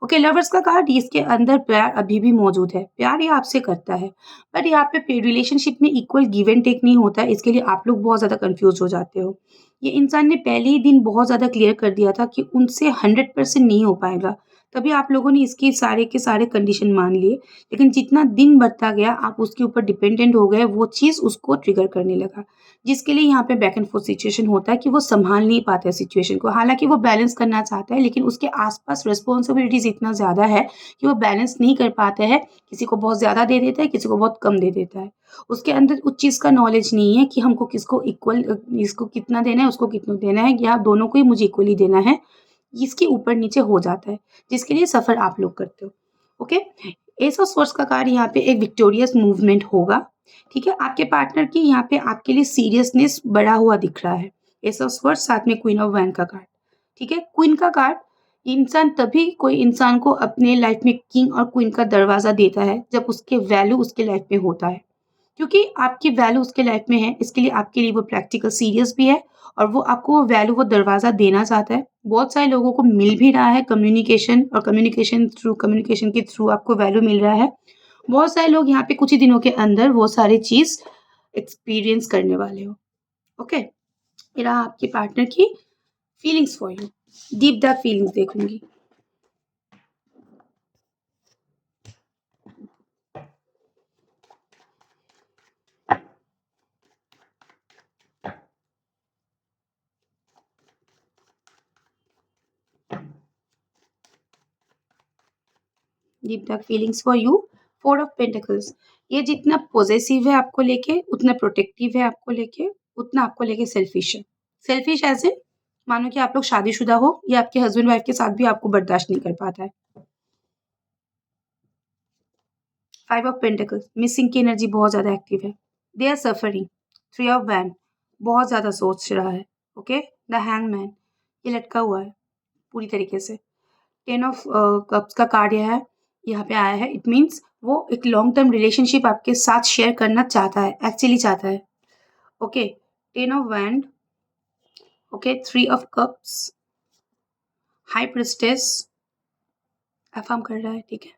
ओके, लवर्स का कार्ड, इसके अंदर प्यार अभी भी मौजूद है, प्यार ये आपसे करता है, बट यहाँ पे रिलेशनशिप में इक्वल गिव एंड टेक नहीं होता है, इसके लिए आप लोग बहुत ज़्यादा कन्फ्यूज़ हो जाते हो। ये इंसान ने पहले ही दिन बहुत ज़्यादा क्लियर कर दिया था कि उनसे 100% नहीं हो पाएगा, तभी आप लोगों ने इसके सारे के सारे कंडीशन मान लिए, लेकिन जितना दिन बढ़ता गया आप उसके ऊपर डिपेंडेंट हो गए, वो चीज़ उसको ट्रिगर करने लगा। जिसके लिए यहाँ पे बैक एंड फोर्थ सिचुएशन होता है कि वो सँभाल नहीं पाता है सिचुएशन को। हालाँकि वो बैलेंस करना चाहता है, लेकिन उसके आस-पास रिस्पॉन्सिबिलिटीज़ इतना ज़्यादा है कि वो बैलेंस नहीं कर पाता है। किसी को बहुत ज़्यादा दे देता है, किसी को बहुत कम दे देता है। उसके अंदर उस चीज़ का नॉलेज नहीं है कि हमको किसको इक्वल इसको कितना देना है, उसको कितना देना है, या दोनों को ही मुझे इक्वली देना है। इसके ऊपर-नीचे हो जाता है, जिसके लिए सफ़र आप लोग करते हो। ओके? एस ऑफ सोर्ड्स का कार्ड यहाँ पे एक विक्टोरियस मूवमेंट होगा, ठीक है? आपके पार्टनर की यहाँ पे आपके लिए सीरियसनेस बढ़ा हुआ दिख रहा है। एस ऑफ सोर्ड्स साथ में क्वीन ऑफ वैंड का कार्ड, ठीक है? क्वीन का कार्ड, इंसान तभी कोई इंसान को अपने लाइफ में किंग और क्वीन का दरवाज़ा देता है, जब उसके वैल्यू उसके लाइफ में होता है। क्योंकि आपकी वैल्यू उसके लाइफ में है, इसके लिए आपके लिए वो प्रैक्टिकल सीरियस भी है और वो आपको वो वैल्यू, वो दरवाज़ा देना चाहता है। बहुत सारे लोगों को मिल भी रहा है कम्युनिकेशन, और कम्युनिकेशन के थ्रू आपको वैल्यू मिल रहा है। बहुत सारे लोग यहाँ पे कुछ ही दिनों के अंदर वो सारी चीज़ एक्सपीरियंस करने वाले हो। ओके? ये रहा आपके पार्टनर की feelings for you. Deep dark feelings देखूँगी। Deep dark feelings for you. 4 of pentacles, ये जितना पॉसेसिव है आपको लेके, उतना प्रोटेक्टिव है आपको लेके, उतना आपको लेके सेल्फिश है। सेल्फिश एज़ इन, मानो कि आप लोग शादीशुदा हो या आपके हस्बैंड वाइफ के साथ भी आपको बर्दाश्त नहीं कर पाता है। 5 ऑफ पेंटिकल्स, मिसिंग की एनर्जी बहुत ज़्यादा एक्टिव है। They are suffering. 3 of wand, बहुत ज़्यादा सोच रहा है। ओके? द हैंगमैन, ये लटका हुआ है पूरी तरीके से। 10 ऑफ कप्स का कार्ड यह है, यहाँ पे आया है। इट मीन्स वो एक लॉन्ग टर्म रिलेशनशिप आपके साथ शेयर करना चाहता है, एक्चुअली चाहता है। Okay? 10 of wand, okay, 3 of cups, high priestess affirm कर रहा है, ठीक है?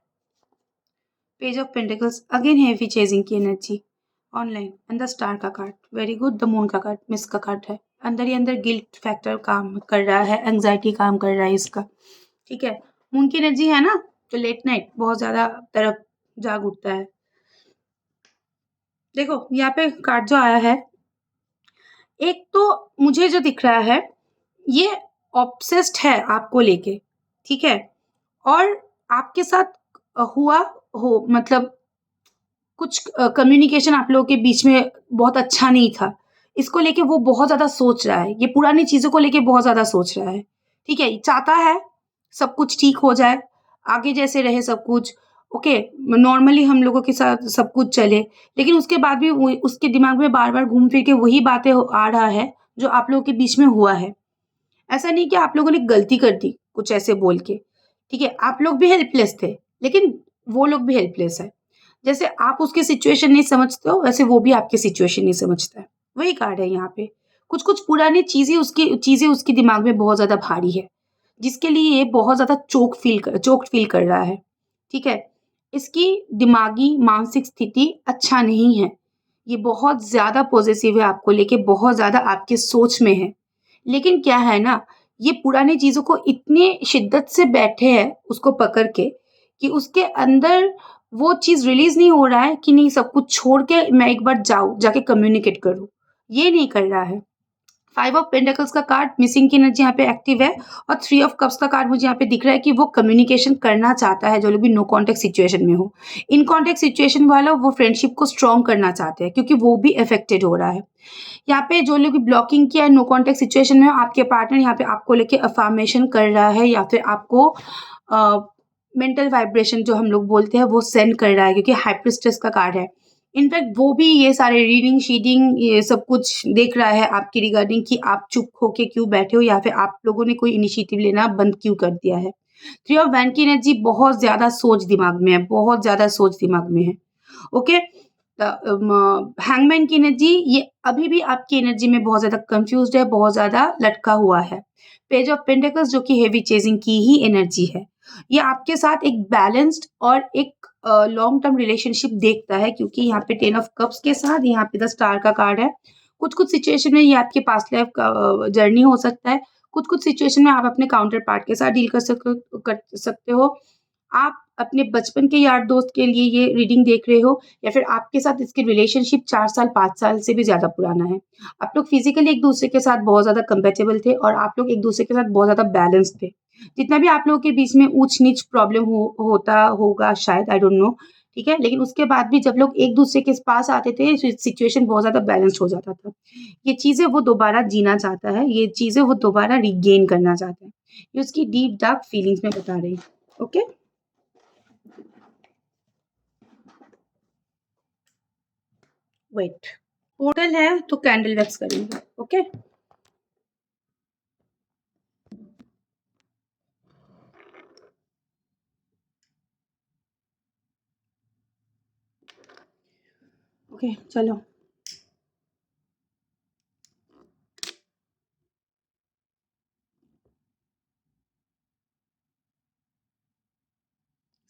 Page of pentacles, again heavy chasing की energy online, and the star का card, very good. The moon का कार्ड, मिस का कार्ड है। अंदर ही अंदर गिल्ट फैक्टर काम कर रहा है, एंग्जाइटी काम कर रहा है इसका, ठीक है? मून की एनर्जी है ना, तो लेट नाइट बहुत ज़्यादा तरफ जाग उठता है। देखो यहाँ पे कार्ड जो आया है, एक तो मुझे जो दिख रहा है, ये ऑब्सेस्ड है आपको लेके, ठीक है? और आपके साथ हुआ हो, मतलब कुछ कम्युनिकेशन आप लोगों के बीच में बहुत अच्छा नहीं था। इसको लेके वो बहुत ज़्यादा सोच रहा है, ये पुरानी चीज़ों को लेके बहुत ज़्यादा सोच रहा है, ठीक है? चाहता है सब कुछ ठीक हो जाए, आगे जैसे रहे सब कुछ, ओके, नॉर्मली हम लोगों के साथ सब कुछ चले, लेकिन उसके बाद भी वो उसके दिमाग में बार-बार घूम फिर के वही बातें आ रहा है, जो आप लोगों के बीच में हुआ है। ऐसा नहीं कि आप लोगों ने गलती कर दी, कुछ ऐसे बोल के, ठीक है? आप लोग भी हेल्पलेस थे, लेकिन वो लोग भी हेल्पलेस है। जैसे आप उसकी सिचुएशन नहीं समझते हो, वैसे वो भी आपकी सिचुएशन नहीं समझता है। वही कार्ड है यहाँ पे। कुछ-कुछ पुरानी चीज़ें उसके दिमाग में बहुत ज़्यादा भारी है, जिसके लिए ये बहुत ज़्यादा चोक्ड फ़ील कर रहा है, ठीक है? इसकी दिमागी मानसिक स्थिति अच्छा नहीं है। ये बहुत ज़्यादा पॉसेसिव है आपको लेके, बहुत ज़्यादा आपकी सोच में है। लेकिन क्या है ना, ये पुरानी चीज़ों को इतनी शिद्दत से बैठे हैं उसको पकड़ के, कि उसके अंदर वो चीज़ रिलीज़ नहीं हो रहा है कि नहीं, सब कुछ छोड़ के मैं एक बार जाके कम्युनिकेट करूँ। ये नहीं कर रहा है। 5 ऑफ पेंटिकल्स का कार्ड, मिसिंग की एनर्जी यहाँ पे एक्टिव है, और 3 ऑफ कप्स का कार्ड मुझे यहाँ पे दिख रहा है कि वो कम्युनिकेशन करना चाहता है, जो लोग भी नो कॉन्टैक्ट सिचुएशन में हो। इन कॉन्टैक्ट सिचुएशन वाला वो फ्रेंडशिप को स्ट्रॉन्ग करना चाहते हैं, क्योंकि वो भी अफेक्टेड हो रहा है। यहाँ पे जो लोग भी ब्लॉकिंग किया है, नो कॉन्टैक्ट सिचुएशन में हो, आपके पार्टनर यहाँ पे आपको लेके अफ़र्मेशन कर रहा है, या फिर आपको मेंटल वाइब्रेशन जो हम लोग बोलते हैं वो सेंड कर रहा है, क्योंकि हाई प्रीस्टेस का कार्ड है। इनफैक्ट वो भी ये सारे रीडिंग ये सब कुछ देख रहा है आपकी रिगार्डिंग, कि आप चुप होके क्यों बैठे हो, या फिर आप लोगों ने कोई इनिशिएटिव लेना बंद क्यों कर दिया है। 3 ऑफ वैंड की एनर्जी, बहुत ज़्यादा सोच दिमाग में है, बहुत ज़्यादा सोच दिमाग में है। ओके? हैंगमैन की एनर्जी ये अभी भी आपकी एनर्जी में बहुत ज़्यादा कन्फ्यूज़्ड है, बहुत ज़्यादा लटका हुआ है। पेज ऑफ पेंटिकल्स जो कि हेवी चेज़िंग की ही एनर्जी है। ये आपके साथ एक बैलेंस्ड और एक लॉन्ग टर्म रिलेशनशिप देखता है क्योंकि यहाँ पे 10 ऑफ कप्स के साथ यहाँ पे द स्टार का कार्ड है। कुछ-कुछ सिचुएशन में ये आपके पास्ट लाइफ का जर्नी हो सकता है। कुछ-कुछ सिचुएशन में आप अपने काउंटर पार्ट के साथ डील कर सकते हो। आप अपने बचपन के यार दोस्त के लिए ये रीडिंग देख रहे हो या फिर आपके साथ इसकी रिलेशनशिप 4 साल, 5 साल से भी ज़्यादा पुराना है। आप लोग फिज़िकली एक-दूसरे के साथ बहुत ज़्यादा कंपैटिबल थे और आप लोग एक-दूसरे के साथ बहुत ज़्यादा बैलेंस्ड थे। जितना भी आप लोगों के बीच में ऊँच-नीच प्रॉब्लम होता होगा शायद आई डोंट नो, ठीक है? लेकिन उसके बाद भी जब लोग एक-दूसरे के पास आते थे सिचुएशन बहुत ज़्यादा बैलेंस्ड हो जाता था। ये चीज़ें वो दोबारा जीना चाहता है, ये चीज़ें वो दोबारा रीगेन करना चाहता है। ये उसकी डीप डार्क फीलिंग्स मैं बता रही हूँ। ओके? वेट पोर्टल है तो कैंडल वैक्स करेंगे ओके ओके चलो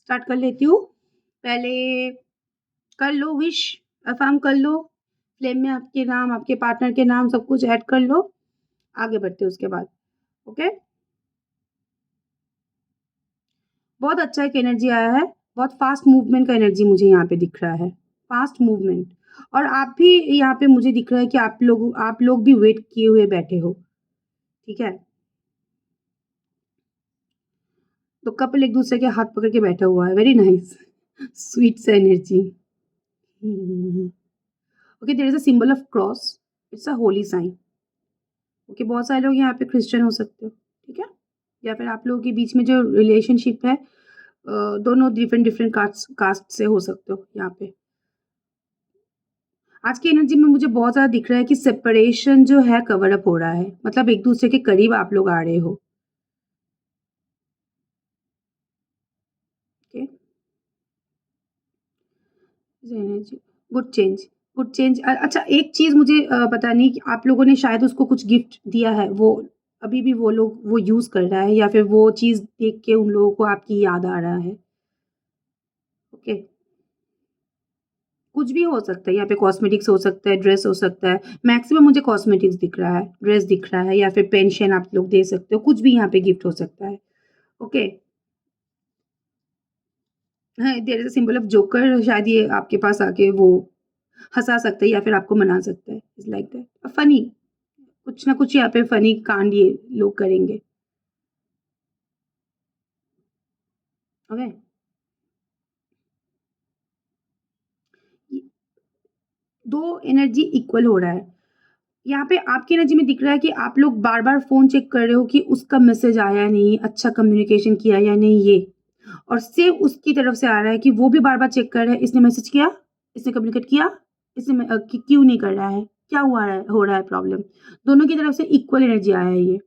स्टार्ट कर लेती हूँ पहले कर लो विश अफर्म कर लो फ्लेम में आपके नाम आपके पार्टनर के नाम सब कुछ ऐड कर लो आगे बढ़ते हैं उसके बाद ओके बहुत अच्छा एक एनर्जी आया है बहुत फास्ट मूवमेंट का एनर्जी मुझे यहाँ पे दिख रहा है फास्ट मूवमेंट और आप भी यहाँ पे मुझे दिख रहा है कि आप लोग भी वेट किए हुए बैठे हो ठीक है तो कपल एक दूसरे के हाथ पकड़ के बैठा हुआ है वेरी नाइस स्वीट सा energy okay there is a symbol of cross it's a holy sign okay बहुत सारे लोग यहाँ पे क्रिश्चियन हो सकते हो ठीक है या फिर आप लोगों के बीच में जो रिलेशनशिप है दोनों डिफरेंट डिफरेंट कास्ट कास्ट से हो सकते हो यहाँ पे आज की एनर्जी में मुझे बहुत ज़्यादा दिख रहा है कि सेपरेशन जो है कवर अप हो रहा है मतलब एक दूसरे के करीब आप लोग आ रहे हो okay energy good change good change अच्छा एक चीज़ मुझे पता नहीं कि आप लोगों ने शायद उसको कुछ गिफ्ट दिया है वो अभी भी वो लोग वो यूज़ कर रहा है या फिर वो चीज़ देख के उन लोगों को आपकी याद आ रहा है ओके कुछ भी हो सकता है यहाँ पे कॉस्मेटिक्स हो सकता है ड्रेस हो सकता है मैक्सिमम मुझे कॉस्मेटिक्स दिख रहा है ड्रेस दिख रहा है या फिर पेंशन आप लोग दे सकते हो कुछ भी यहाँ पे गिफ्ट हो सकता है ओके हाँ there is a symbol of joker शायद ये आपके पास आके वो हंसा सकता है या फिर आपको मना सकता है इट्स लाइक दैट फनी कुछ ना कुछ यहाँ पे फनी कांड ये लोग करेंगे ओके 2 एनर्जी इक्वल हो रहा है यहाँ पे आपकी एनर्जी में दिख रहा है कि आप लोग बार-बार फ़ोन चेक कर रहे हो कि उसका मैसेज आया नहीं, अच्छा कम्युनिकेशन किया या नहीं ये। और सेम उसकी तरफ से आ रहा है कि वो भी बार-बार चेक कर रहा है, इसने मैसेज किया? इसने कम्युनिकेट किया? इसने कि क्यों नहीं कर रहा है? क्या हुआ है हो रहा है प्रॉब्लम? दोनों की तरफ से इक्वल एनर्जी आया है ये।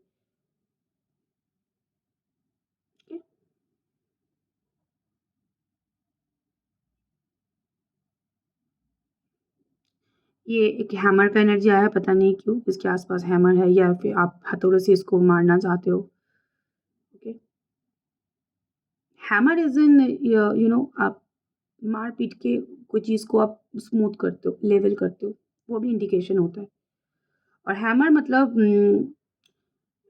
ये एक हैमर का एनर्जी आया है, पता नहीं क्यों? इसके आस-पास हैमर है या फिर आप हथौड़े से इसको मारना चाहते हो। Okay. Hammer is in you know आप मार-पीट के कोई चीज़ को आप स्मूथ करते हो, लेवल करते हो, वो भी इंडिकेशन होता है। और हैमर मतलब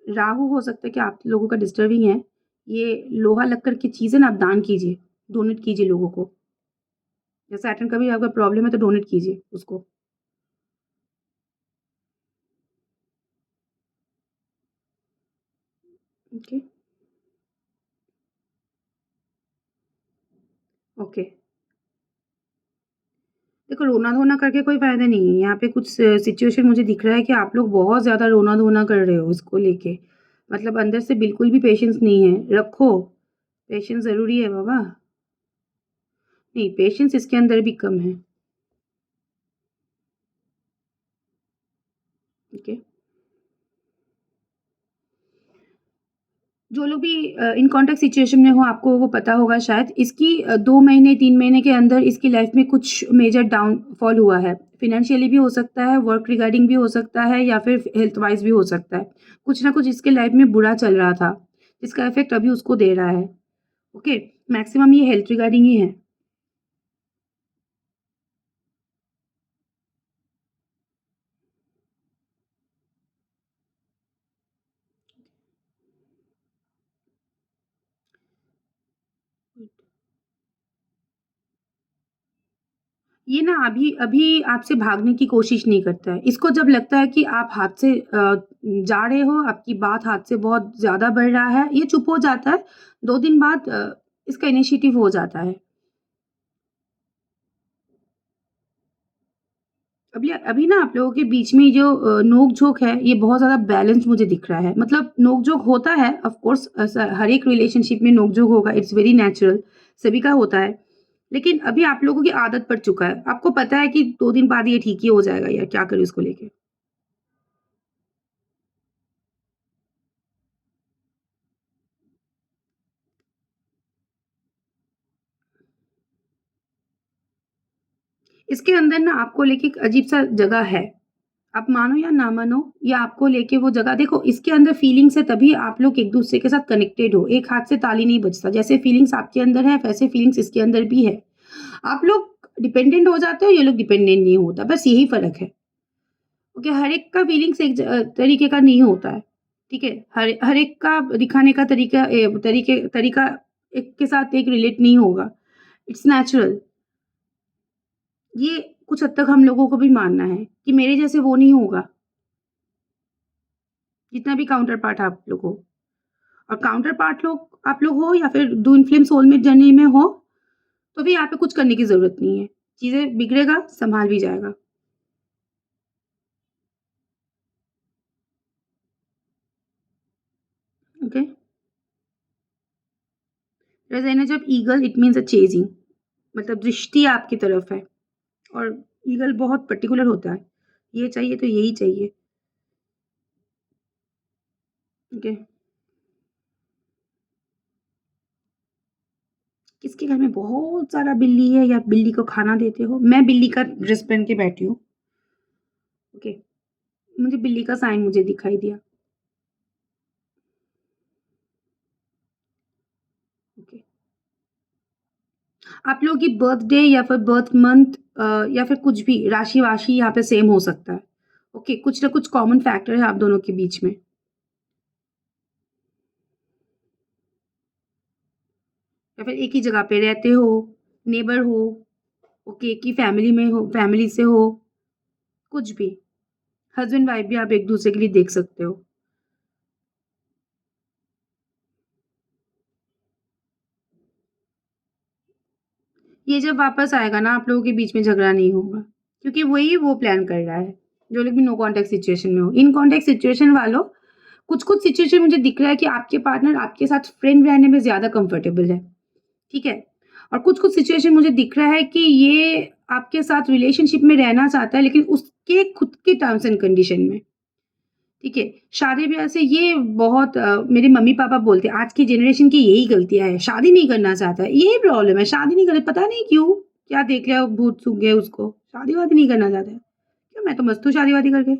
राहु हो सकता है कि आप लोगों का डिस्टर्बिंग है। ये लोहा लक्कड़ की चीज़ें ना आप दान कीजिए, डोनेट कीजिए लोगों को। या सैटर्न का भी आपका प्रॉब्लम है तो डोनेट कीजिए उसको। Okay, okay. देखो रोना-धोना करके कोई फ़ायदा नहीं है। यहाँ पे कुछ सिचुएशन मुझे दिख रहा है कि आप लोग बहुत ज़्यादा रोना-धोना कर रहे हो इसको लेके। मतलब अंदर से बिल्कुल भी पेशेंस नहीं है। रखो, पेशेंस ज़रूरी है बाबा। नहीं, पेशेंस इसके अंदर भी कम है। ओके। जो लोग भी इन कॉन्टैक्ट सिचुएशन में हो आपको वो पता होगा शायद इसकी 2 महीने 3 महीने के अंदर इसकी लाइफ में कुछ मेजर डाउनफॉल हुआ है। फ़ाइनेंशियली भी हो सकता है, वर्क रिगार्डिंग भी हो सकता है या फिर हेल्थ वाइज़ भी हो सकता है। कुछ ना कुछ इसके लाइफ में बुरा चल रहा था, जिसका इफ़ेक्ट अभी उसको दे रहा है। ओके, मैक्सिमम ये हेल्थ रिगार्डिंग ही है। ये ना अभी अभी आपसे भागने की कोशिश नहीं करता है। इसको जब लगता है कि आप हाथ से जा रहे हो, आपकी बात हाथ से बहुत ज़्यादा बढ़ रहा है, ये चुप हो जाता है। 2 दिन बाद इसका इनिशिएटिव हो जाता है। अभी अभी ना आप लोगों के बीच में जो नोक-झोंक है, ये बहुत ज़्यादा बैलेंस मुझे दिख रहा है। मतलब नोक-झोंक होता है, ऑफ़ कोर्स ऐसा हर एक रिलेशनशिप में नोक-झोंक होगा, इट्स वेरी नेचुरल, सभी का होता है। लेकिन अभी आप लोगों की आदत पड़ चुका है। आपको पता है कि 2 दिन बाद ये ठीक ही हो जाएगा या क्या करें इसको लेके। इसके अंदर ना आपको लेके एक अजीब-सा जगह है। आप मानो या ना मानो, या आपको लेके वो जगह देखो इसके अंदर फीलिंग्स है तभी आप लोग एक-दूसरे के साथ कनेक्टेड हो। एक हाथ से ताली नहीं बजता। जैसे फीलिंग्स आपके अंदर है, वैसे फीलिंग्स इसके अंदर भी है। आप लोग डिपेंडेंट हो जाते हो, ये लोग डिपेंडेंट नहीं होता, बस यही फ़र्क है। ओके, हर एक का फीलिंग्स एक तरीके का नहीं होता है, ठीक है? हर हर एक का दिखाने का तरीका एक के साथ एक रिलेट नहीं होगा। It's natural. ये कुछ हद तक हम लोगों को भी मानना है कि मेरे जैसे वो नहीं होगा, जितना भी काउंटर पार्ट आप लोग हो। और काउंटर पार्ट लोग आप लोग हो या फिर ट्विन फ्लेम सोलमेट जर्नी में हो, तो भी यहाँ पे कुछ करने की ज़रूरत नहीं है। चीज़ें बिगड़ेगा, सँभाल भी जाएगा। Okay? There's energy of eagle, it means a chasing, मतलब दृष्टि आपकी तरफ है और ईगल बहुत पर्टिकुलर होता है। ये चाहिए तो यही चाहिए। ओके? किसके घर में बहुत सारा बिल्ली है या बिल्ली को खाना देते हो? मैं बिल्ली का ड्रेस पहन के बैठी हूँ। ओके? मुझे बिल्ली का साइन मुझे दिखाई दिया। ओके? आप लोगों की बर्थडे या फिर बर्थ मंथ या फिर कुछ भी राशि-वाशि यहाँ पे सेम हो सकता है। ओके? कुछ ना कुछ कॉमन फैक्टर है आप दोनों के बीच में, या फिर एक ही जगह पे रहते हो, नेबर हो, ओके, एक ही फैमिली में हो, फैमिली से हो, कुछ भी। हस्बैंड वाइफ भी आप एक-दूसरे के लिए देख सकते हो। ये जब वापस आएगा ना आप लोगों के बीच में झगड़ा नहीं होगा, क्योंकि वही वो प्लान कर रहा है, जो लोग भी नो कॉन्टैक्ट सिचुएशन में हो। इन कॉन्टैक्ट सिचुएशन वालों, कुछ-कुछ सिचुएशन मुझे दिख रहा है कि आपके पार्टनर आपके साथ फ्रेंड रहने में ज़्यादा कंफर्टेबल है, ठीक है? और कुछ-कुछ सिचुएशन मुझे दिख रहा है कि ये आपके साथ रिलेशनशिप में रहना चाहता है लेकिन उसके खुद के टर्म्स एंड कंडीशन में, ठीक है? शादी-ब्याह से ये बहुत मेरे मम्मी-पापा बोलते हैं आज की जनरेशन की यही गलतियाँ हैं, शादी नहीं करना चाहता है, यही प्रॉब्लम है, शादी नहीं कर पता नहीं क्यों? क्या देख लिया भूत सूँघ गए उसको, शादी-वादी नहीं करना चाहता है। क्यों, मैं तो मस्त हूँ शादी-वादी करके,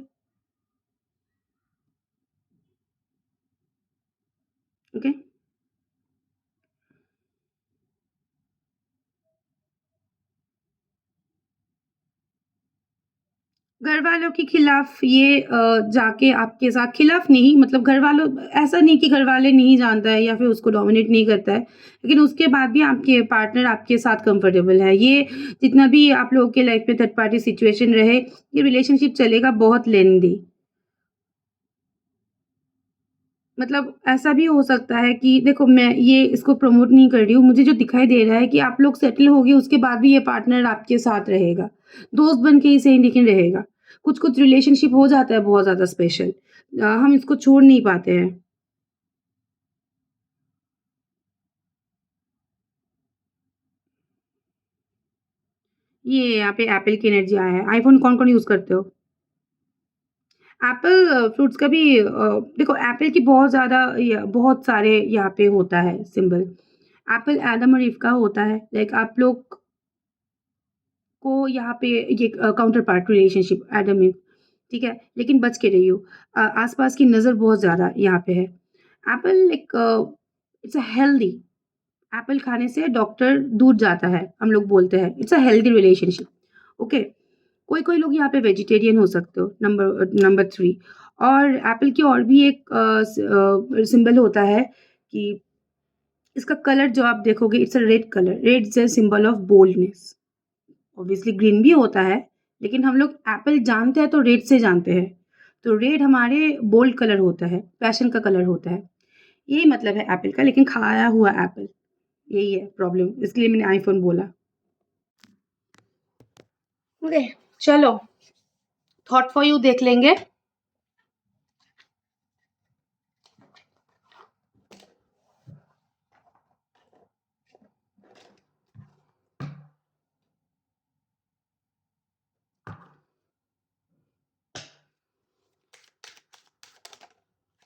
ओके? घरवालों के खिलाफ ये जाके आपके साथ खिलाफ नहीं, मतलब घरवालों, ऐसा नहीं कि घरवाले नहीं जानता है या फिर उसको डोमिनेट नहीं करता है, लेकिन उसके बाद भी आपके पार्टनर आपके साथ कंफर्टेबल है। ये जितना भी आप लोगों के लाइफ में थर्ड पार्टी सिचुएशन रहे, ये रिलेशनशिप चलेगा बहुत लेंदी। मतलब ऐसा भी हो सकता है कि देखो मैं ये इसको प्रमोट नहीं कर रही हूँ, मुझे जो दिखाई दे रहा है कि आप लोग सेटल हो गए उसके बाद भी ये पार्टनर आपके साथ रहेगा। दोस्त बन के ही सही लेकिन रहेगा। कुछ-कुछ रिलेशनशिप हो जाता है बहुत ज़्यादा स्पेशल, हम इसको छोड़ नहीं पाते हैं। ये यहाँ पे एप्पल की एनर्जी आया है। आईफ़ोन कौन-कौन यूज़ करते हो? एप्पल फ्रूट्स का भी देखो एप्पल की बहुत ज़्यादा बहुत सारे यहाँ पे होता है सिंबल। एप्पल एडम और ईव का होता है, लाइक आप लोग को यहाँ पे ये counterpart relationship Adam Eve, ठीक है? लेकिन बच के रहियो। आस-पास की नज़र बहुत ज़्यादा यहाँ पे है। एप्पल एक इट्स अ हेल्दी, एप्पल खाने से डॉक्टर दूर जाता है, हम लोग बोलते हैं। It's a healthy relationship, okay? कोई-कोई लोग यहाँ पे वेजिटेरियन हो सकते हो, नंबर 3। और एप्पल की और भी एक सिंबल होता है कि इसका कलर जो आप देखोगे it's a red colour. Red is a symbol of boldness. Obviously green भी होता है, लेकिन हम लोग एप्पल जानते हैं तो रेड से जानते हैं। तो रेड हमारे बोल्ड कलर होता है, पैशन का कलर होता है। यही मतलब है एप्पल का, लेकिन खाया हुआ एप्पल, यही है प्रॉब्लम, इसलिए मैंने आईफ़ोन बोला। ओके, चलो थॉट फॉर यू देख लेंगे।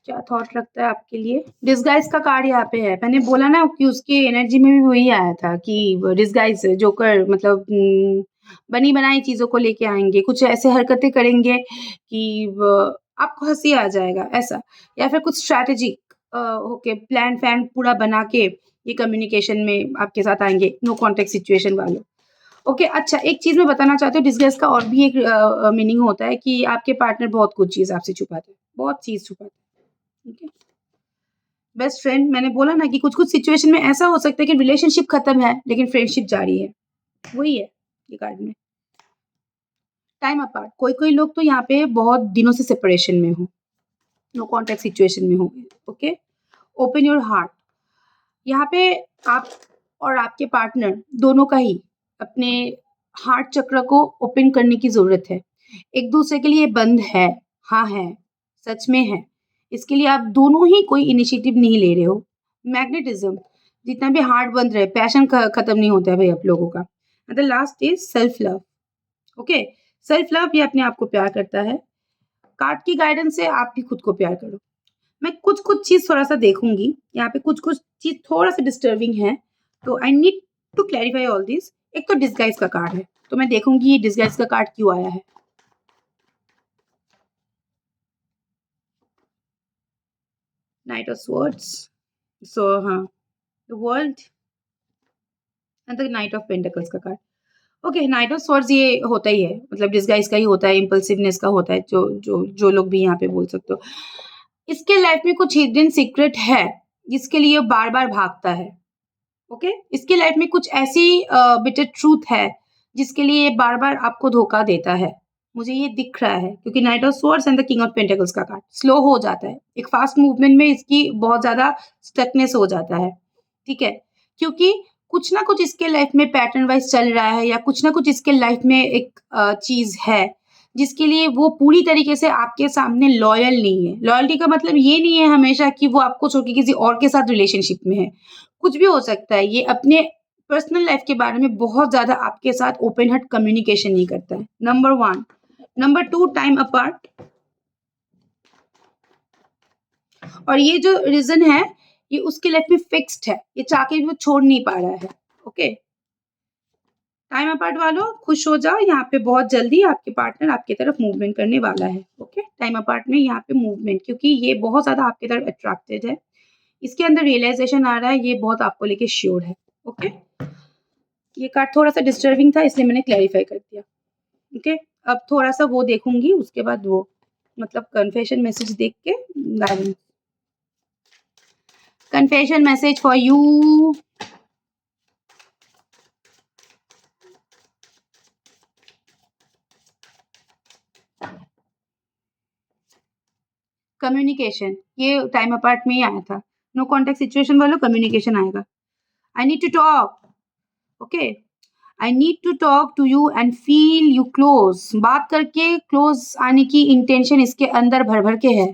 क्या थॉट रखता है आपके लिए? डिसगाइज़ का कार्ड यहाँ पे है। मैंने बोला ना कि उसकी एनर्जी में भी वही आया था कि डिसगाइज़ जोकर मतलब बनी-बनाई चीज़ों को लेके आएँगे, कुछ ऐसे हरकतें करेंगे कि आपको हँसी आ जाएगा, ऐसा। या फिर कुछ स्ट्रैटेजिक होके प्लान-फ्लान पूरा बना के ये कम्युनिकेशन में आपके साथ आएँगे, नो कॉन्टैक्ट सिचुएशन वाले। ओके, अच्छा एक चीज़ मैं बताना चाहती हूँ डिसगाइज़ का और भी एक मीनिंग होता है कि आपके पार्टनर बहुत कुछ चीज़ आपसे छुपाते हैं, बहुत चीज़ छुपाते हैं। ठीक है? बेस्ट फ्रेंड मैंने बोला ना कि कुछ-कुछ सिचुएशन में ऐसा हो सकता है कि रिलेशनशिप खत्म है, लेकिन फ्रेंडशिप जारी है। वही है ये कार्ड में। टाइम अपार्ट कोई-कोई लोग तो यहाँ पे बहुत दिनों से सेपरेशन में हो, नो कॉन्टैक्ट सिचुएशन में हो, ओके? ओपन योर हार्ट यहाँ पे आप और आपके पार्टनर दोनों का ही अपने हार्ट चक्र को ओपन करने की ज़रूरत है। एक-दूसरे के लिए बंद है, हाँ है, सच में है। इसके लिए आप दोनों ही कोई इनिशिएटिव नहीं ले रहे हो। मैग्नेटिज़्म जितना भी हार्ट बंद रहे, पैशन ख खत्म नहीं होता है भई आप लोगों का। And the last is self love, okay? Self love ये अपने आप को प्यार करता है। कार्ड की गाइडेंस से आप भी खुद को प्यार करो। मैं कुछ-कुछ चीज़ थोड़ा-सा देखूँगी, यहाँ पे कुछ-कुछ चीज़ थोड़ा-सा डिस्टर्बिंग है, तो I need to clarify all this. एक तो डिसगाइज़ का कार्ड है, तो मैं देखूँगी ये डिसगाइज़ का कार्ड क्यों आया है। नाइट ऑफ स्वॉर्ड्स, सो हाँ, the world and the knight of pentacles का card. Okay, knight of swords ये होता ही है, मतलब डिसगाइज़ का ही होता है, इम्पल्सिवनेस का होता है, जो लोग भी यहाँ पे बोल सकते हो। इसके लाइफ़ में कुछ हिडन सीक्रेट है, जिसके लिए बार-बार भागता है। ओके इसके लाइफ में कुछ ऐसी बिटर ट्रूथ है जिसके लिए ये बार-बार आपको धोखा देता है। मुझे ये दिख रहा है क्योंकि night of swords and the king of pentacles का कार्ड स्लो हो जाता है। एक फास्ट मूवमेंट में इसकी बहुत ज़्यादा स्टकनेस हो जाता है। ठीक है? क्योंकि कुछ ना कुछ इसके लाइफ में पैटर्न वाइज़ चल रहा है या कुछ ना कुछ इसके लाइफ में एक चीज़ है जिसके लिए वो पूरी तरीके से आपके सामने लॉयल नहीं है। लॉयल्टी का मतलब ये नहीं है हमेशा कि वो आपको छोड़ के किसी और के साथ रिलेशनशिप में है। कुछ भी हो सकता है। ये अपने पर्सनल लाइफ के बारे में बहुत ज़्यादा आपके साथ ओपन हार्ट कम्युनिकेशन नहीं करता है, नंबर 1। नंबर 2 टाइम अपार्ट और ये जो रीज़न है, ये उसकी लाइफ में फिक्स्ड है। ये चाह के भी वो छोड़ नहीं पा रहा है, ओके? टाइम अपार्ट वालों खुश हो जाओ, यहाँ पे बहुत जल्दी आपके पार्टनर आपकी तरफ मूवमेंट करने वाला है, ओके? टाइम अपार्ट में यहाँ पे मूवमेंट क्योंकि ये बहुत ज़्यादा आपकी तरफ अट्रैक्टेड है। इसके अंदर रियलाइज़ेशन आ रहा है, ये बहुत आपको लेके श्योर है, ओके? ये कार्ड थोड़ा-सा डिस्टर्बिंग था इसलिए मैंने क्लैरिफ़ाई कर दिया, ओके? अब थोड़ा-सा वो देखूँगी उसके बाद वो मतलब कन्फेशन मैसेज देख के guidance confession message for you communication ये टाइम अपार्ट में ही आया था। नो कॉन्टैक्ट सिचुएशन वालों कम्युनिकेशन आएगा। I need to talk, okay? I need to talk to you and feel you close बात करके क्लोज़ आने की इंटेंशन इसके अंदर भर-भर के है।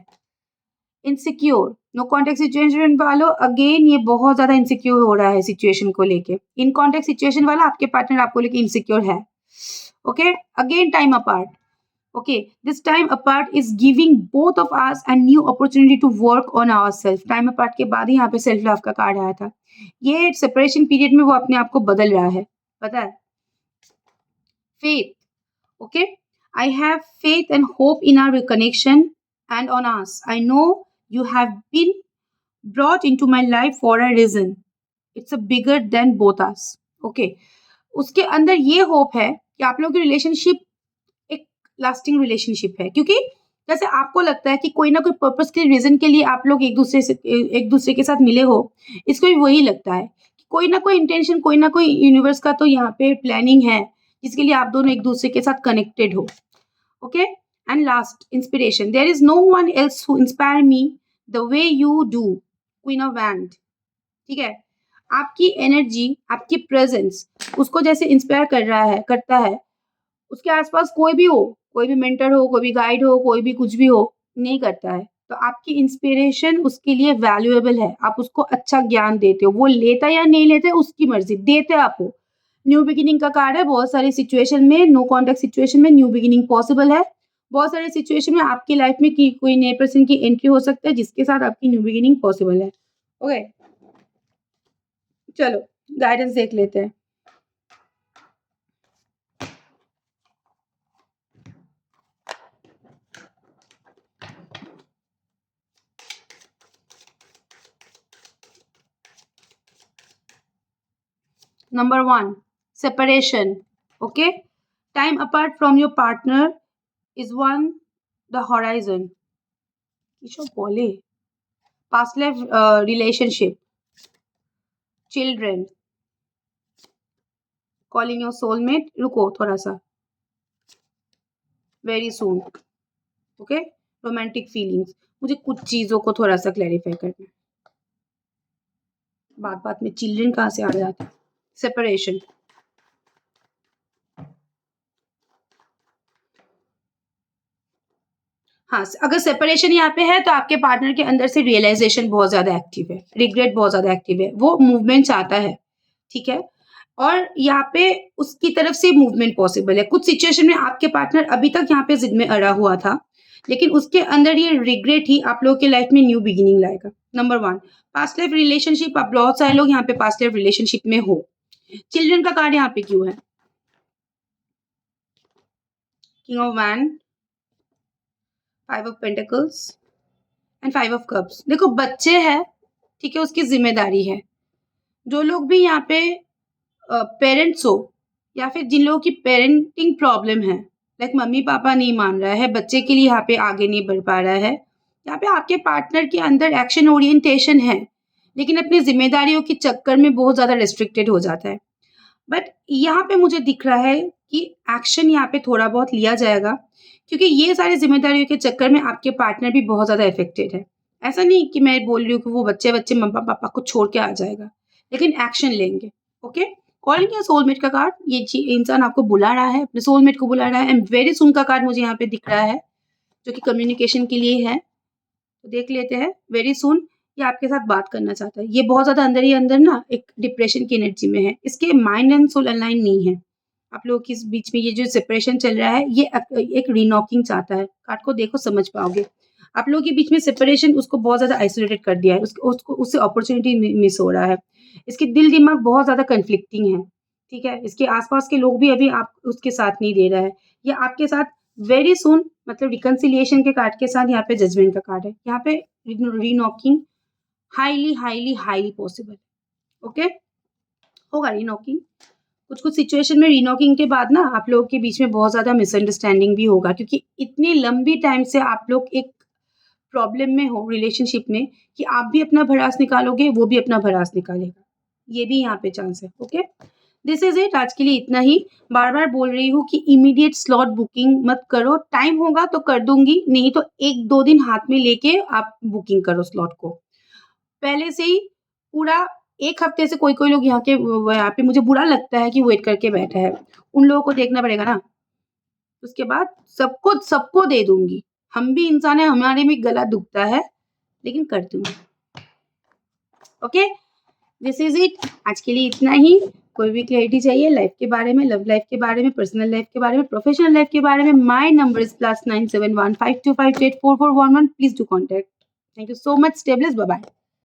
इनसिक्योर नो कॉन्टैक्ट सिचुएशन वालों अगेन ये बहुत ज़्यादा इनसिक्योर हो रहा है सिचुएशन को लेके। इन कॉन्टैक्ट सिचुएशन वाला आपके पार्टनर आपको लेके इनसिक्योर है। Okay? Again time apart Okay, this time apart is giving both of us a new opportunity to work on ourselves. Time apart के बाद ही यहाँ पे सेल्फ लव का कार्ड आया था. ये सेपरेशन पीरियड में वो अपने आप को बदल रहा है, पता है. Faith. Okay, I have faith and hope in our connection and on us. I know you have been brought into my life for a reason. It's a bigger than both us. Okay, उसके अंदर ये hope है कि आप लोगों की relationship एक lasting relationship है, क्योंकि जैसे आपको लगता है कि कोई ना कोई पर्पस के रीजन के लिए आप लोग एक दूसरे के साथ मिले हो, इसको भी वही लगता है कि कोई ना कोई इंटेंशन, कोई ना कोई यूनिवर्स का तो यहाँ पे प्लानिंग है जिसके लिए आप दोनों एक दूसरे के साथ कनेक्टेड हो. Okay, and last, inspiration. There is no one else who inspire me the way you do, queen of wand. ठीक है, आपकी एनर्जी, आपकी प्रेजेंस उसको जैसे इंस्पायर करता है, उसके आसपास कोई भी हो, कोई भी मेंटर हो, कोई भी गाइड हो, कोई भी कुछ भी हो, नहीं करता है. तो आपकी इंस्पिरेशन उसके लिए वैल्यूएबल है. आप उसको अच्छा ज्ञान देते हो. वो लेता या नहीं लेता है उसकी मर्जी, देते आप हो. न्यू बिगिनिंग का कार्ड है. बहुत सारी सिचुएशन में, नो कॉन्टैक्ट सिचुएशन में न्यू बिगिनिंग पॉसिबल है. बहुत सारे सिचुएशन में आपकी लाइफ में की कोई नए पर्सन की एंट्री हो सकता है जिसके साथ आपकी न्यू बिगिनिंग पॉसिबल है. ओके, चलो गाइडेंस देख लेते हैं. Number 1, separation. Okay, time apart from your partner is one the horizon. किसो बोले, past life relationship, children, calling your soulmate. रुको थोड़ा सा, very soon. Okay, romantic feelings. मुझे कुछ चीजों को थोड़ा सा क्लैरिफाई करना है. बात बात में चिल्ड्रन कहाँ से आ जाता है. सेपरेशन. हाँ, अगर सेपरेशन यहाँ पे है तो आपके पार्टनर के अंदर से रियलाइजेशन बहुत ज्यादा एक्टिव है, रिग्रेट बहुत ज्यादा एक्टिव है, वो मूवमेंट चाहता है. ठीक है, और यहाँ पे उसकी तरफ से मूवमेंट पॉसिबल है. कुछ सिचुएशन में आपके पार्टनर अभी तक यहाँ पे जिद में अड़ा हुआ था, लेकिन उसके अंदर ये रिग्रेट ही आप लोगों के लाइफ में न्यू बिगिनिंग लाएगा. Number 1, past life relationship. आप बहुत सारे लोग यहाँ पे पास्ट लाइफ रिलेशनशिप में हो. चिल्ड्रन का कार्ड यहाँ पे क्यों है? King of wand, 5 of pentacles and 5 of cups. देखो बच्चे हैं, ठीक है, उसकी जिम्मेदारी है. जो लोग भी यहाँ पे पेरेंट्स हो या फिर जिन लोगों की पेरेंटिंग प्रॉब्लम है, लाइक मम्मी पापा नहीं मान रहा है, बच्चे के लिए यहाँ पे आगे नहीं बढ़ पा रहा है, यहाँ पे आपके पार्टनर के अंदर एक्शन ओरिएंटेशन है, लेकिन अपनी जिम्मेदारियों के चक्कर में बहुत ज़्यादा रिस्ट्रिक्टेड हो जाता है. बट यहाँ पे मुझे दिख रहा है कि एक्शन यहाँ पे थोड़ा बहुत लिया जाएगा, क्योंकि ये सारी जिम्मेदारियों के चक्कर में आपके पार्टनर भी बहुत ज़्यादा इफेक्टेड है. ऐसा नहीं कि मैं बोल रही हूँ कि वो बच्चे मम्मा पापा को छोड़ के आ जाएगा, लेकिन एक्शन लेंगे. ओके, कॉलिंग या सोलमेट का कार्ड, ये इंसान आपको बुला रहा है, अपने सोलमेट को बुला रहा है. एंड वेरी सुन का कार्ड मुझे यहाँ पे दिख रहा है, जो कि कम्युनिकेशन के लिए है. तो देख लेते हैं. वेरी सुन ये आपके साथ बात करना चाहता है. ये बहुत ज्यादा अंदर ही अंदर ना एक डिप्रेशन की एनर्जी में है. इसके माइंड एंड सोल अलाइन नहीं है. आप लोगों के बीच में ये जो सेपरेशन चल रहा है, ये एक रीनॉकिंग चाहता है. कार्ड को देखो समझ पाओगे. आप लोगों के बीच में सेपरेशन उसको बहुत ज्यादा आइसोलेटेड कर दिया है. उसको उससे अपॉर्चुनिटी मिस हो रहा है. इसके दिल दिमाग बहुत ज्यादा कन्फ्लिक्टिंग है. ठीक है, इसके आसपास के लोग भी अभी आप उसके साथ नहीं दे रहा है, या आपके साथ वेरी सुन, मतलब रिकंसिलिएशन के कार्ड के साथ यहाँ पे जजमेंट का कार्ड है. यहाँ पे रीनॉकिंग highly highly highly possible. Okay, होगा रीनॉकिंग. कुछ सिचुएशन में रीनॉकिंग के बाद ना आप लोगों के बीच में बहुत ज्यादा मिसअंडरस्टैंडिंग भी होगा, क्योंकि इतनी लंबी टाइम से आप लोग एक प्रॉब्लम में हो रिलेशनशिप में कि आप भी अपना भड़ास निकालोगे, वो भी अपना भड़ास निकालेगा. ये भी यहाँ पे चांस है. Okay, this is it. आज के लिए इतना ही. बार बार बोल रही हूँ कि इमीडिएट स्लॉट बुकिंग मत करो. टाइम होगा तो कर दूंगी, नहीं तो 1-2 दिन हाथ में लेके आप बुकिंग करो स्लॉट को. पहले से ही पूरा 1 हफ्ते से कोई लोग यहाँ पे मुझे बुरा लगता है कि वेट करके बैठा है. उन लोगों को देखना पड़ेगा ना. उसके बाद सबको दे दूंगी. हम भी इंसान है, हमारे में गला दुखता है, लेकिन कर दूंगी. Okay, this is it. आज के लिए इतना ही. कोई भी क्लैरिटी चाहिए लाइफ के बारे में, लव लाइफ के बारे में, पर्सनल लाइफ के बारे में, प्रोफेशनल लाइफ के बारे में, my number is +9715258441 please do contact. Thank you so much, stay blessed, bye bye.